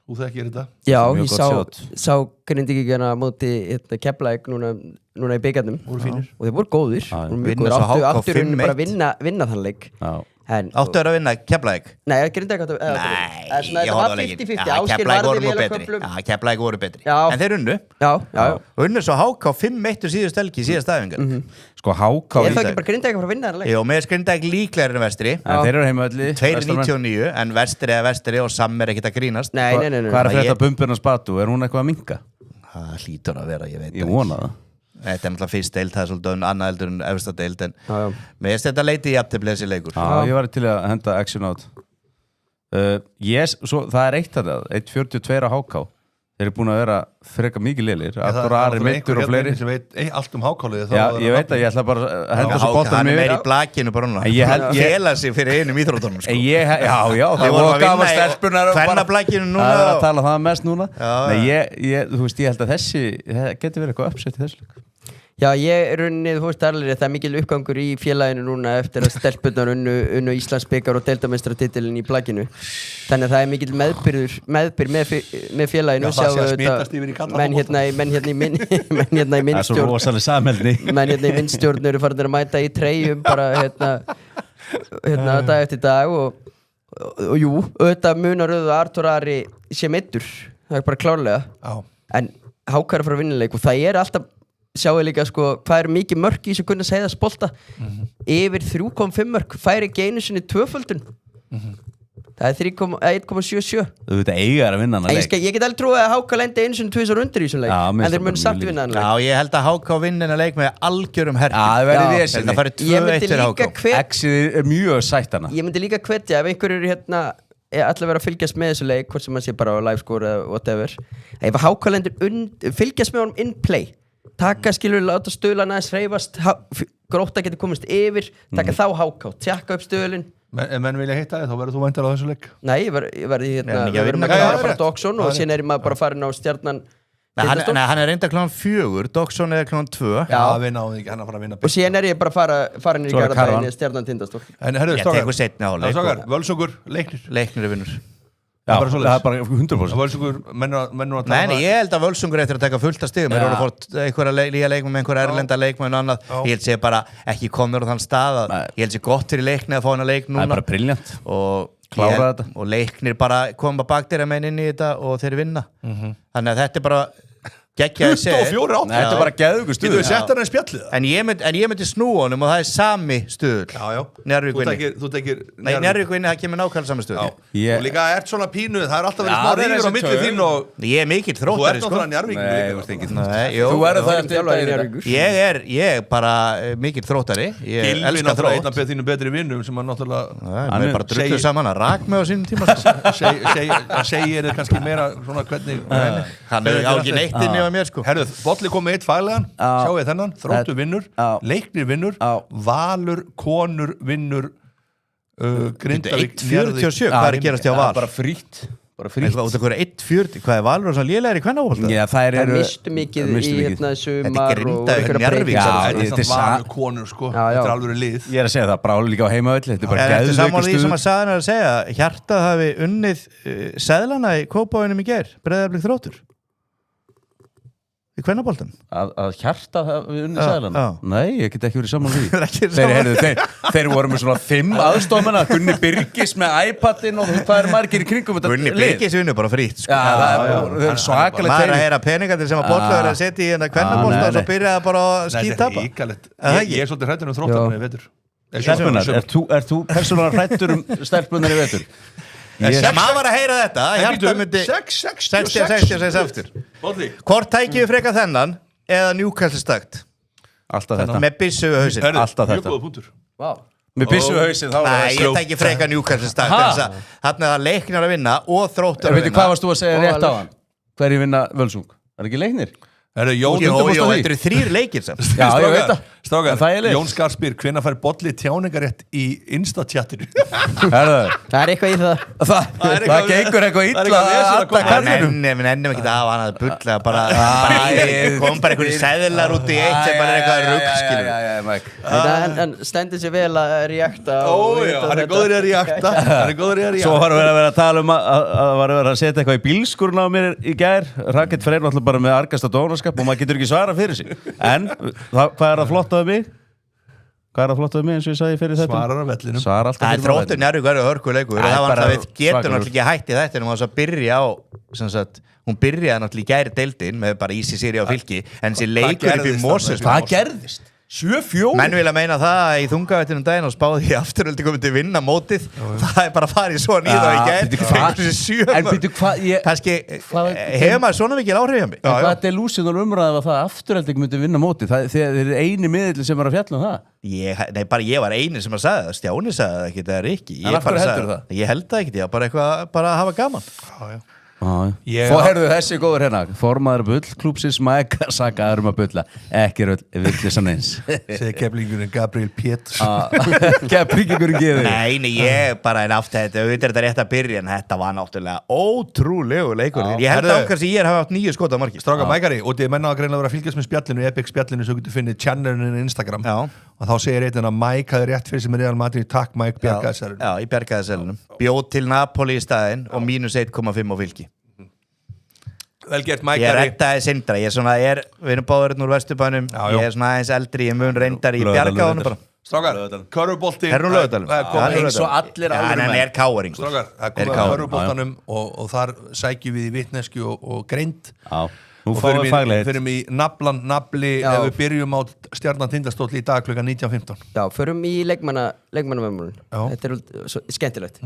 Þú þekkir þetta? Já, Mjög ég gott sá Grindvíkingana móti Keflavík núna í byggarnum og þeir voru góðir áttu rauninni bara að vinna þann leik Áttu að vinna Keflavík? Nei, Grindvík áttu Nei, þetta var 50-50 Ásgeir varði vel að köflum Keflavík voru betri En þeir unnu Unnu svo HK 5-1 síðust helgi síðast aðefingar Sko HK Er það ekki bara Grindvík að fara að vinna þann leik? Jó, með Grindvík líklegri en vestri Þeir eru heimavalli 2.99 en vestri er vestri og Sam er ekkert að grínast Nei Hvað er þetta bumbirna spatu? Er hún eitthvað að minka? Það hlýtur að vera, ég veit Ég vona það Þetta er náttúrulega fyrst deild, það er svolítið annað eldur en efsta deild en mér finnst þetta leiti í aftöfli þessi leikur Já, ég var til að henda action out Það er eitt að það 1.42 á HK Þeir eru búin að vera freka mikið lélir Artur Ari, Mittur og fleiri sem veit allt hákálið Já, ég veit að ég ætla bara að henda svo boltanum Hann er meir í blakinu bara núna Fela sig fyrir einum íþróttunum Já, það voru gaman stelpunar Fennablakinu núna Það er að tala það mest núna Þú veist, ég held að þessi getur verið eitthvað uppsett í þessu leik Já, ég er rauninni, þú veist Arlir, það er mikil uppgangur í félaginu núna eftir að stelpunnar unnu Íslandsbikar og deildameistaratitilinn í plaginu. Þannig að það er mikil meðbyr með félaginu. Já, það sé að smitast yfir í kallafótbolta. Menn hérna í minnstjórn. Það er svo rosalega samheldni. Menn hérna í minnstjórn eru farin að mæta í treyjum bara hérna dag eftir dag og jú, auðvitað munar Artur Ari sé meiddur. Það er bara klárlega. Já. En HK er að fara að vinna leik og það er alltaf sjáu líka sko hvað er mikið mörk í þessu kunna segja spolta yfir 3,5 mörk færi ekki einu sinni tvöföldun Það er 1,77 Þú veit að eiga að vinna hann að leik Ég get alveg trúið að Háka lendi einu sinni 2 undir í þessum leik Já, mér en þeir finnst mun það samt mjög vinna hann leik Já, ég held að HK vinna hennar leik með algjörum herpum það verður Já. við Það farið Ég 2-1 myndi fyrir líka HK Exið er mjög sætt hana Ég myndi líka hvetja ef einhverjur eru hérna allir vera að fylgjast með þessu leik hvort sem maður sé bara á livescore eða whatever ef Háka lendir fylgjast með honum in play taka skilur láta stöðlana aðeins hreyfast Grótta getur komist yfir taka þá Háka tjekka upp stöðlin Ef menn vilja hitta þig, þá verður þú væntar á þessu leik Nei, ég verði hérna Nei, við verðum já, að já, klára bara rétt. Doxon og síðan er maður bara farin á stjarnan Nei, Tindastóll. hann er reynda klán 4 Doxon er klán 2 Já, við náðum ekki, hann að fara að vinna og síðan er ég bara farin í Svo er Garðabæinn Karavan. í stjarnan Tindastóll En herðu, Ég tekur setni Já, áleik strákar, Völsungur, Leiknir Leiknir er vinnur Já, bara svoleiðis. það er bara 100% Völsungur, mennur að Nei, ég held að Völsungur eftir að taka fullt að stigum þeir eru að fórt einhverja líka leikmenn með einhverja erlenda leikmenn og annað Já. ég held sé bara ekki komður á þann stað að ég held sé gott fyrir Leikni að fá hana leik Það er núna bara briljant og Klára þetta. og Leiknir bara koma bakdýra meginn inn í þetta og þeir vinna þannig að þetta er bara geggjaði segir 24 átt Nei, þetta er bara geðugur Getur við stuð sett hann í spjallið það? en ég myndi snúa honum og það er sami stuðul Já Njarðvík vinni Þú tekir Nei, Njarðvík vinni, það kemur nákvæmlega sami stuðul Ég- Og líka ert svona pínu, það er alltaf verið Já, smá það er ríður á þessi milli tög. þín og Ég er mikill þú þróttari ert sko. náttúrulega Njarðvíkingur Nei, líka. þú ert ekki Nei, jú, Þú verður það Ég er þjálfari í Njarðvíkur. ég er bara mikill þróttari ég Gylfi elska náttúrulega þrótt einn af þínum betri vinnum sem hann náttúrulega hann er bara drulluð saman að rak með á sínum tíma sko. hann segir þér kannski meira svona hvernig hann er á ekki neitt inni á mér sko. Herðu, Bolli kom með eitt faglegan sjáu þið þennan, Þróttur vinnur Já. Leiknir vinnur, Já. Valur konur vinnur Grindavík 1.47, hvað er að gerast hjá Það er Val? bara frítt Bara frítt Eitthvað út af hverju 1.40, hvað er Valur og svona lélegir í kvennafólta? Já, þær Það eru mistu mikið í hérna sumar Þetta er Grindavík, Njarðvík, Já, Þetta þetta er er Valur konur sko, Já, já. þetta er alveg lið Ég er að segja það, bara líka á heimavelli Þetta er bara En eftir geðveikur sammála því sem stuð að saðan er að segja Hjartað hafi unnið seðlana í Kópavoginum í gær Breiðablik Þróttur í kvennafóltan Að hjarta það við unnið Já, sæðlana já. Nei, ég get ekki verið saman því Er ekki sammála? Þeir voru með svona 5 aðstofmenn Gunni Birgis með iPadin og hvað er margir í kringum þetta Gunni Birgis vinnur bara frýtt sko. Já, það er svakalega maður er að teimi heyra peningarnir sem að Bolla er að setja í hérna kvennafólta nei, og svo nei. byrjaði bara að Nei, þetta er skítapa íkalegt það Ég er svolítið hrættur Þróttar með vetur Stelpunar, er þú persónulega hrættur stelpunar í vetur? maður var að heyra þetta Hjartað myndi 66 aftur Bolli hvort tækið við freka þennan eða Newcastle stakt Alltaf þetta með byssu við hausinn Alltaf Mjög þetta. góða punktur Vá. Með byssu hausinn þá var Nei, það ég sljótt. tæki freka Newcastle stakt Ha? þannig að Leiknir að vinna og Þróttur að Veitu vinna hvað varst þú að segja Og rétt á Valur. hann? Hverju vinna Völsung? Er ekki Leiknir? Herðu, Jón Jó, undirbúst á því. þetta eru 3 leikir samt Já, ég veit það. Strákar, En það er leitt. Jón Skarspyr, hvenær fær Bolli tjáningarétt í Insta-tjattinu? Herðu, Það er eitthvað í það það gengur eitthvað það er illa eitthvað vesen að alla koma. kallinum Við nennum ekki að hafa hann að bulla kom bara einhverju seðlar út í eitt sem bara er eitthvað ruggskilur En stendur sér vel að reakta Ójá, hann er góður í að reakta Hann er góður í að Svo reakta var verið að tala um að var verið að setja eitthvað í bílskurna á mér í gær Raket Freyr náttúrulega bara með argasta dónaskap og maður getur ekki svara fyrir sig En hvað er að flottaðu mig? Hvað er að flottaðu mig eins og ég sagði fyrir þetta? Svarar á vellinum Svara alltaf Það er Þróttur Njarðvík verður hörkuleikur Það er það var bara alltaf við getum svakalegur. náttúrulega ekki hætti þetta en hún var svo að byrja á sem sagt, hún byrjaði náttúrulega í gæri deildin með bara Easy Siri á Fylki en þessi leikur upp í gerðist Moses þarna? Hvað gerðist? 7-4? menn vilja meina það að í þungavættinum daginn og spáði í afturöldi komið til að vinna mótið það er bara að fara í svona í það í gæri fengur þessi 7 En býtu hvað ég kannski Hvað- hefur maður svona mikil áhrif hjá mig En hvað delusional umræði var það að afturhalding myndi vinna móti þegar þeir eru eini miðill sem var að fjalla um það ég var eini sem að sagði það Stjáni sagði það ekki, það er ekki En af hverju heldurðu það? Ég held það ekki, ég var bara eitthvað bara að hafa gaman Herðu þessi góður hérna Formaður bullklúpsins Mæka sakaður að bulla Ekki röll villisann eins Segði keflingurinn Gabriel Péturs Keflingurinn geður Nei, ég bara en aftur þetta auðvitað er þetta rétt að byrja en þetta var náttúrulega ótrúlegu leikur ég held Herðu. ákvæmst að ég hafa haft 9 skot á marki Stráka mækari, og þið menna að greinlega vera að fylgjast með spjallinu Epic spjallinu, svo getur finnið channelinu Instagram Já. og þá segir einn að Mike hafði rétt fyrir sem er Real Madrid takk Mike Bjargaðsarinn Já, ég bergaði selunum Bjóð til Napoli í staðinn og mínus 1,5 á Fylki Vel gert Ég Mækari reddaði Sindra, við erum báðurinn úr Vesturbænum Já, já. Ég er svona aðeins eldri, ég mun reyndar Ég bjargaði honum bara Strákar, körfubolti Er hún Laugardalum? Eins og allir Já, en hann er káering Strákar, það Er komið að káring, körfuboltanum og þar sækjum við í vitnesku og greind Já, nú og fáum við faglegið förum í nafli Já. ef við byrjum á stjarnan Tindastóll í dag klukkan 19.15 Já, förum í leikmannavömmulun Já. Þetta er svo skemmtilegt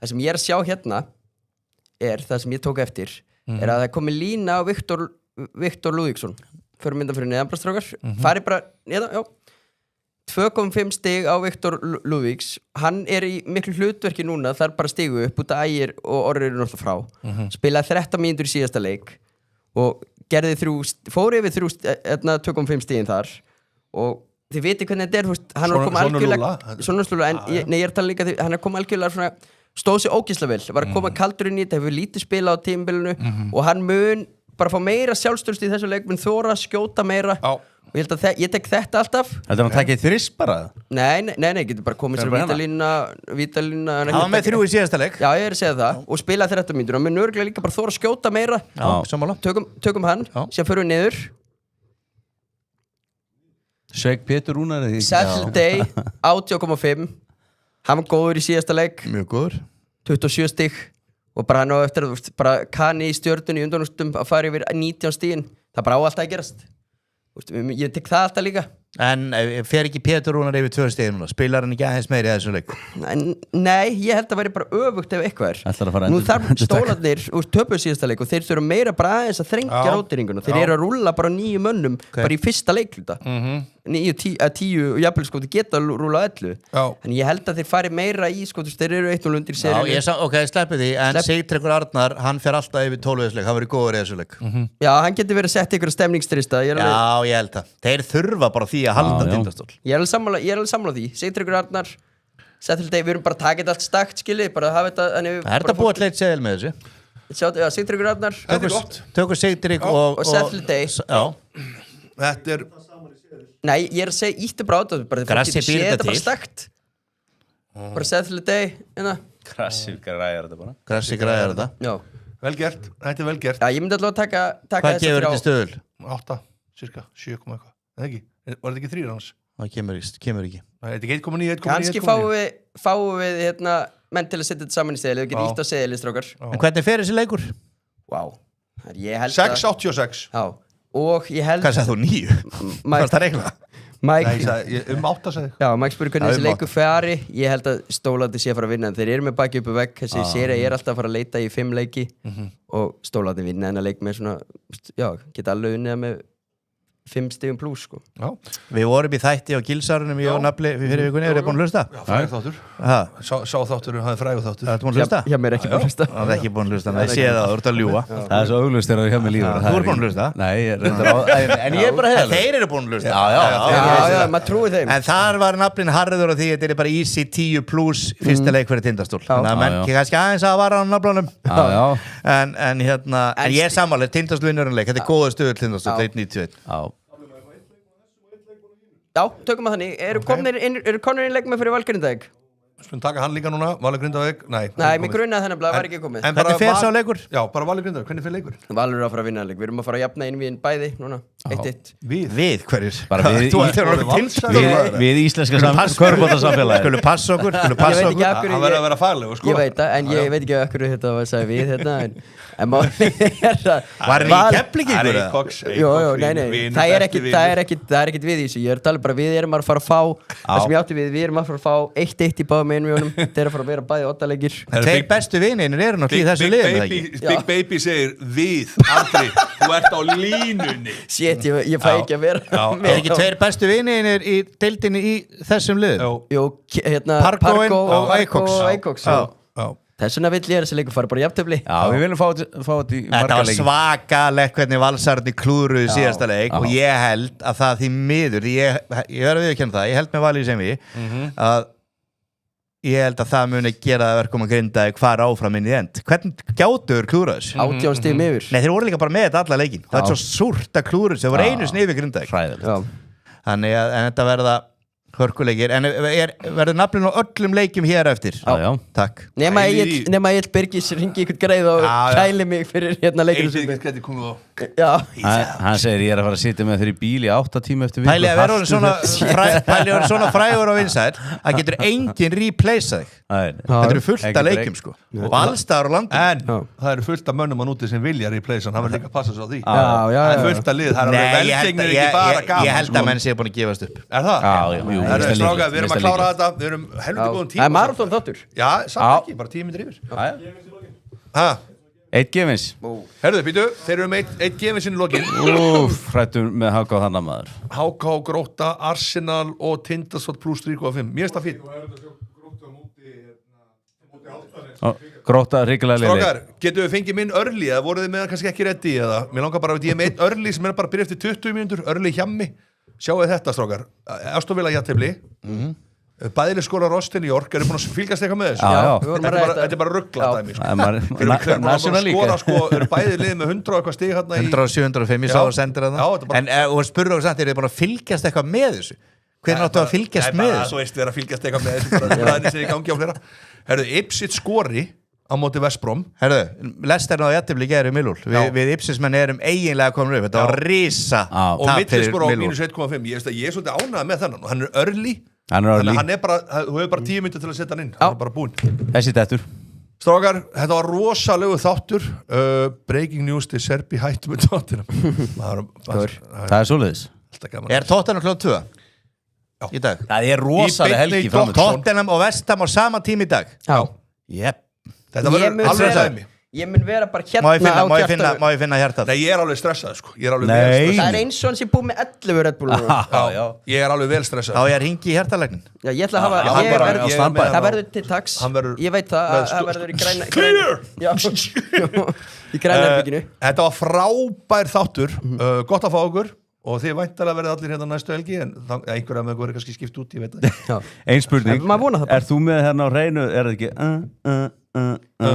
það sem ég að sjá hérna það sem ég tók eftir að það komi lína á Viktor Lúðvíksson fyrir mynda fyrir neðanbrastrákar farið bara neðan, já 2,5 stig á Viktor Lúðvíks hann í miklu hlutverki núna þar bara stigu upp út að Ægir og Orri eru náttúrulega frá spilaði 13 mínútur í síðasta leik og gerði fór yfir 2,5 stigin þar og þið viti hvernig þetta hann er komið algjörlega svona slúla en ég tala líka hann er komið algjörlega svona stóð sér ógeðslega vel var að koma kaldur inn í þetta hefur lítið spila á tímabilinu og hann mun bara fá meira sjálfstörst í þessu leik mun þóra skjóta meira og ég held að ég tek þetta alltaf Þetta hann takkið þrist bara? Nei, getur bara komið sér vítalína hann var með 3 í síðasta leik já, ég að segja það og spila 13 mínútur og mun örgulega líka bara þóra skjóta meira sammála tökum hann, sem fyrir við niður Sveik Pétur Rúnar Saturday 80,5 hann var góður í síðasta leik mjög góður 27 stig og bara hann á eftir bara Kani í Stjörnunni í undanúrslitum að fara yfir 19 stigin það bara á alltaf að gerast ég tek það alltaf líka en fer ekki Pétur Rúnar yfir 2 stigin núna spilar hann ekki aðeins meiri í þessu leik nei, ég held að væri bara öfugt ef eitthvað nú þarf stólarnir úr töpuð síðasta leik og þeir þurfa meira bara aðeins að þrengja rótiringuna þeir eru að rúlla bara 9 mönnum bara í fyrsta leikluta 9, 10 og jafnvel sko, þeir geta að rúla 11 en ég held að þeir fari meira í sko, þeir eru 1-0 undir seríunni ok, sleppi því, en Sigtryggur Arnar hann fer alltaf yfir 12 leik, hann verið góður í þessu leik já, hann getur verið að setja ykkur stemningstrista ég held það, þeir þurfa bara því að halda Tindastól ég er alveg sammála því, Sigtryggur Arnar Settilday, við erum bara að taka þetta allt stakt skilji, bara að hafa þetta er þetta búið að leit segil með þessu já, Sigtryggur Arnar tökum Sigtrygg og Settilday þetta nei, ég er að segja íttu bara á þetta Grassi býr þetta bara stakt bara Settilday Grassi græðar þetta bara Grassi græðar þetta já vel gert, þetta er vel gert já, ég myndi alltaf að taka hvað gefur þetta stöðul? 8, cirka, 7, eitthvað eða ekki, var þetta ekki 3 hans? það kemur ekki Þetta er ekki 1,9 kannski fáum við menn til að setja þetta saman í seðli við getum ítt á seðli strókar en hvernig fer þessi leikur? wow. ég held 6,86 já og ég held hvað sagði þú 9? hvað er það regla? Mike, ég 8 sagði já, Mike spurði hvernig þessi leikur fari ég held að Stólandi sé að fara að vinna en þeir eru með baki uppi vegg þessi séri er alltaf að fara að leita í 5 leiki og Stólandi vinna en að leik með svona já, geta alveg unnið með 5 stigum pluss sko. Við vorum í þætti á Gilsárunum í Nafli fyrir vikunni, eru þið búin að hlusta? Já, frægur þáttur Sá þáttur, hann er frægur þáttur Það er búin að hlusta? Já, mér er ekki búin að hlusta Það er ekki búin að hlusta, ég sé það, þú ert að ljúga Það er svo auglust þegar það hjá mig líður Þú ert búin að hlusta? Nei, en ég er bara heiðalur Þeir eru búin að hlusta Já, maður trúi þeim En þar var naflinn harður á því þetta er bara easy 10 plus fyrsta leik fyrir Tindastól Þannig að menn kannski aðeins að vara á naflanum En ég er sammála, Tindastól vinnur en leik Þetta er góða stöður Tindastól, 1.91 Já, tökum að þannig. Eru konur inn leik með fyrir Valgrindavík? Skulum taka hann líka núna, Valur Grindavík. Nei, mér grunnaði þennan var ekki komið. Hvernig fer sá leikur? Já, bara Valur Grindavík, hvernig fer leikur? Valur er að fara að vinna leik. Við erum að fara að jafna inn við bæði núna. 1-1. Við hverjir? Við íslenska körbóttasamfélagi. Skulum passa okkur. Hann verður að vera faglegur, sko. Ég veit það, en ég veit ekki okkur þetta var að segja við hérna. En máli er að... Var henni í Keflavíkur? Jó, nei. Það er ekkit við í þessu. Ég er að tala bara, við erum að fara að fá, það sem ég átti við erum að fara að fá 1-1 í báðum einum jónum. Þeir eru að fara að vera bæði 8 leikir. Tveir bestu vinir eru náttúrulega í þessu liðum, eða ekki? Big Baby segir, við, Andri, þú ert á línunni. Shit, ég fæ ekki að vera með. Er ekki tveir bestu vinir í deildinni í þessum liðum? Jú, hérna Parkóin og Eikoks. Þess vegna vill ég að þessi leikur fara bara í jafntöfli. Já, við viljum fá þetta í marga leiki. Þetta var svakalegt hvernig Valsararnir klúðruðu síðasta leik og ég held að það því miður, ég verður að viðurkenna það, ég held með Valur sem að ég held að það muni gera það verkum að Grindavík fara áfram inn í end. Hvernig gjátuður klúðruðu þessu? 18 stigum yfir. Nei, þeir voru líka bara með þetta alla leikin. Það er svo súrt að klúðruðu þessu, þeir voru einu sinni yfir Grindavík. Þannig að þetta verða hörkuleikir, en verður naflinn á öllum leikjum hér eftir. Já. Takk. Nema Egill Birgis ringi ykkur greið og kæli mig fyrir hérna leikinu sem Eitthvað komið á. Já. Hann segir ég er að fara að sitja með þeir í bíl í 8 tíma eftir viku. Pæli að vera svona frægur og vinsæll að getur enginn replacea þig. Þetta eru fullt af leikjum sko. Og allstaðar á landinu. En það eru fullt af mönnum á núti sem vilja replace hann, hann verður líka að passa svo á því. Já. Það er fullt af lið, það er alveg velgengnir ekki bara gaman. Ég held að menn séu búin að gefast upp. Er það? Já. Strákar, við erum að klára þetta. Við erum helviti góðum tíma. Það er marathon þáttur. Já, samt ekki, bara 10 mínútur yfir. Eitt gefins. Herðu, býtu, þeir eru með eitt gefins inn í lokin. Hrættum með HK og þannig maður. HK, Grótta, Arsenal og Tindastóll pluss 3,5. Mér finnst það fínt. Grótta ríkilega liði. Strákar, getum við fengið minn Örli eða voruð þið með kannski ekki reddi eða mér langar bara að ég með einn Örli sem er bara að byrja eftir 20 mínútur, Örli Hjammi. Sjáu þetta, strákar. Aston Villa jafntefli. Bæðileg skóla Rostin í York, eru búin að fylgjast eitthvað með þessu? Þetta er bara ruggla dæmi eru bæðið lið með 100 og eitthvað stig 100-705, ég sá að sendir það en og spurðu okkur samt, eru þið búin að fylgjast eitthvað með þessu? Hvernig áttu að fylgjast með þessu? Þú veist, við erum að fylgjast eitthvað með þessu það er í gangi á flera Herðu, Ipswich skori á móti West Brom Herðu, Leicester náðu jafntefli í gær í Millwall við Ipswich-menn erum eiginlega komin upp þetta var risa og Middlesbrough á -1,5 ég er svolítið ánægð með þennan og hann er early hann er bara, þú hefur bara 10 mínútur til að setja hann inn hann er bara búinn Þessi dettur Strákar, þetta var rosalegu þáttur breaking news til Serbi hættu með Tottenham Það er svoleiðis Er Tottenham klukkan 2? Í dag Það er rosalega helgi Tottenham og West Ham á sama tíma í dag Já Þetta verður alveg dæmi Ég mun vera bara hérna Má ég finna hjartað? Nei, ég er alveg stressað sko Það er eins og hans ég búið með 11 Red Bull Ég er alveg vel stressað Þá ég er hingi í hjartalæknin Já, ég ætla að hafa Það verður til taks Ég veit það verður í græna Í græna herbygginu Þetta var frábær þáttur Gott að fá okkur og þið væntanlega verið allir hérna næstu helgi en einhverja með ykkur er kannski skipt út, ég veit það Ein spurning, er þú með hérna á hreinu er það ekki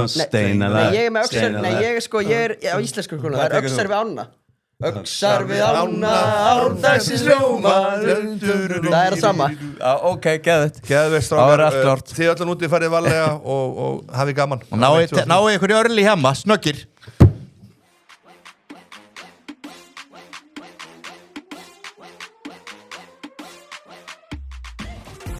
steina Nei, ég er með öxar Nei, ég er á íslensku það er öxar við ána Öxar við ána árdagsins ljóma Það er það sama Ok, geðvitt strákar Þið allan úti farið valega og hafið gaman Náðu ykkur í Örli Hjamma, snöggir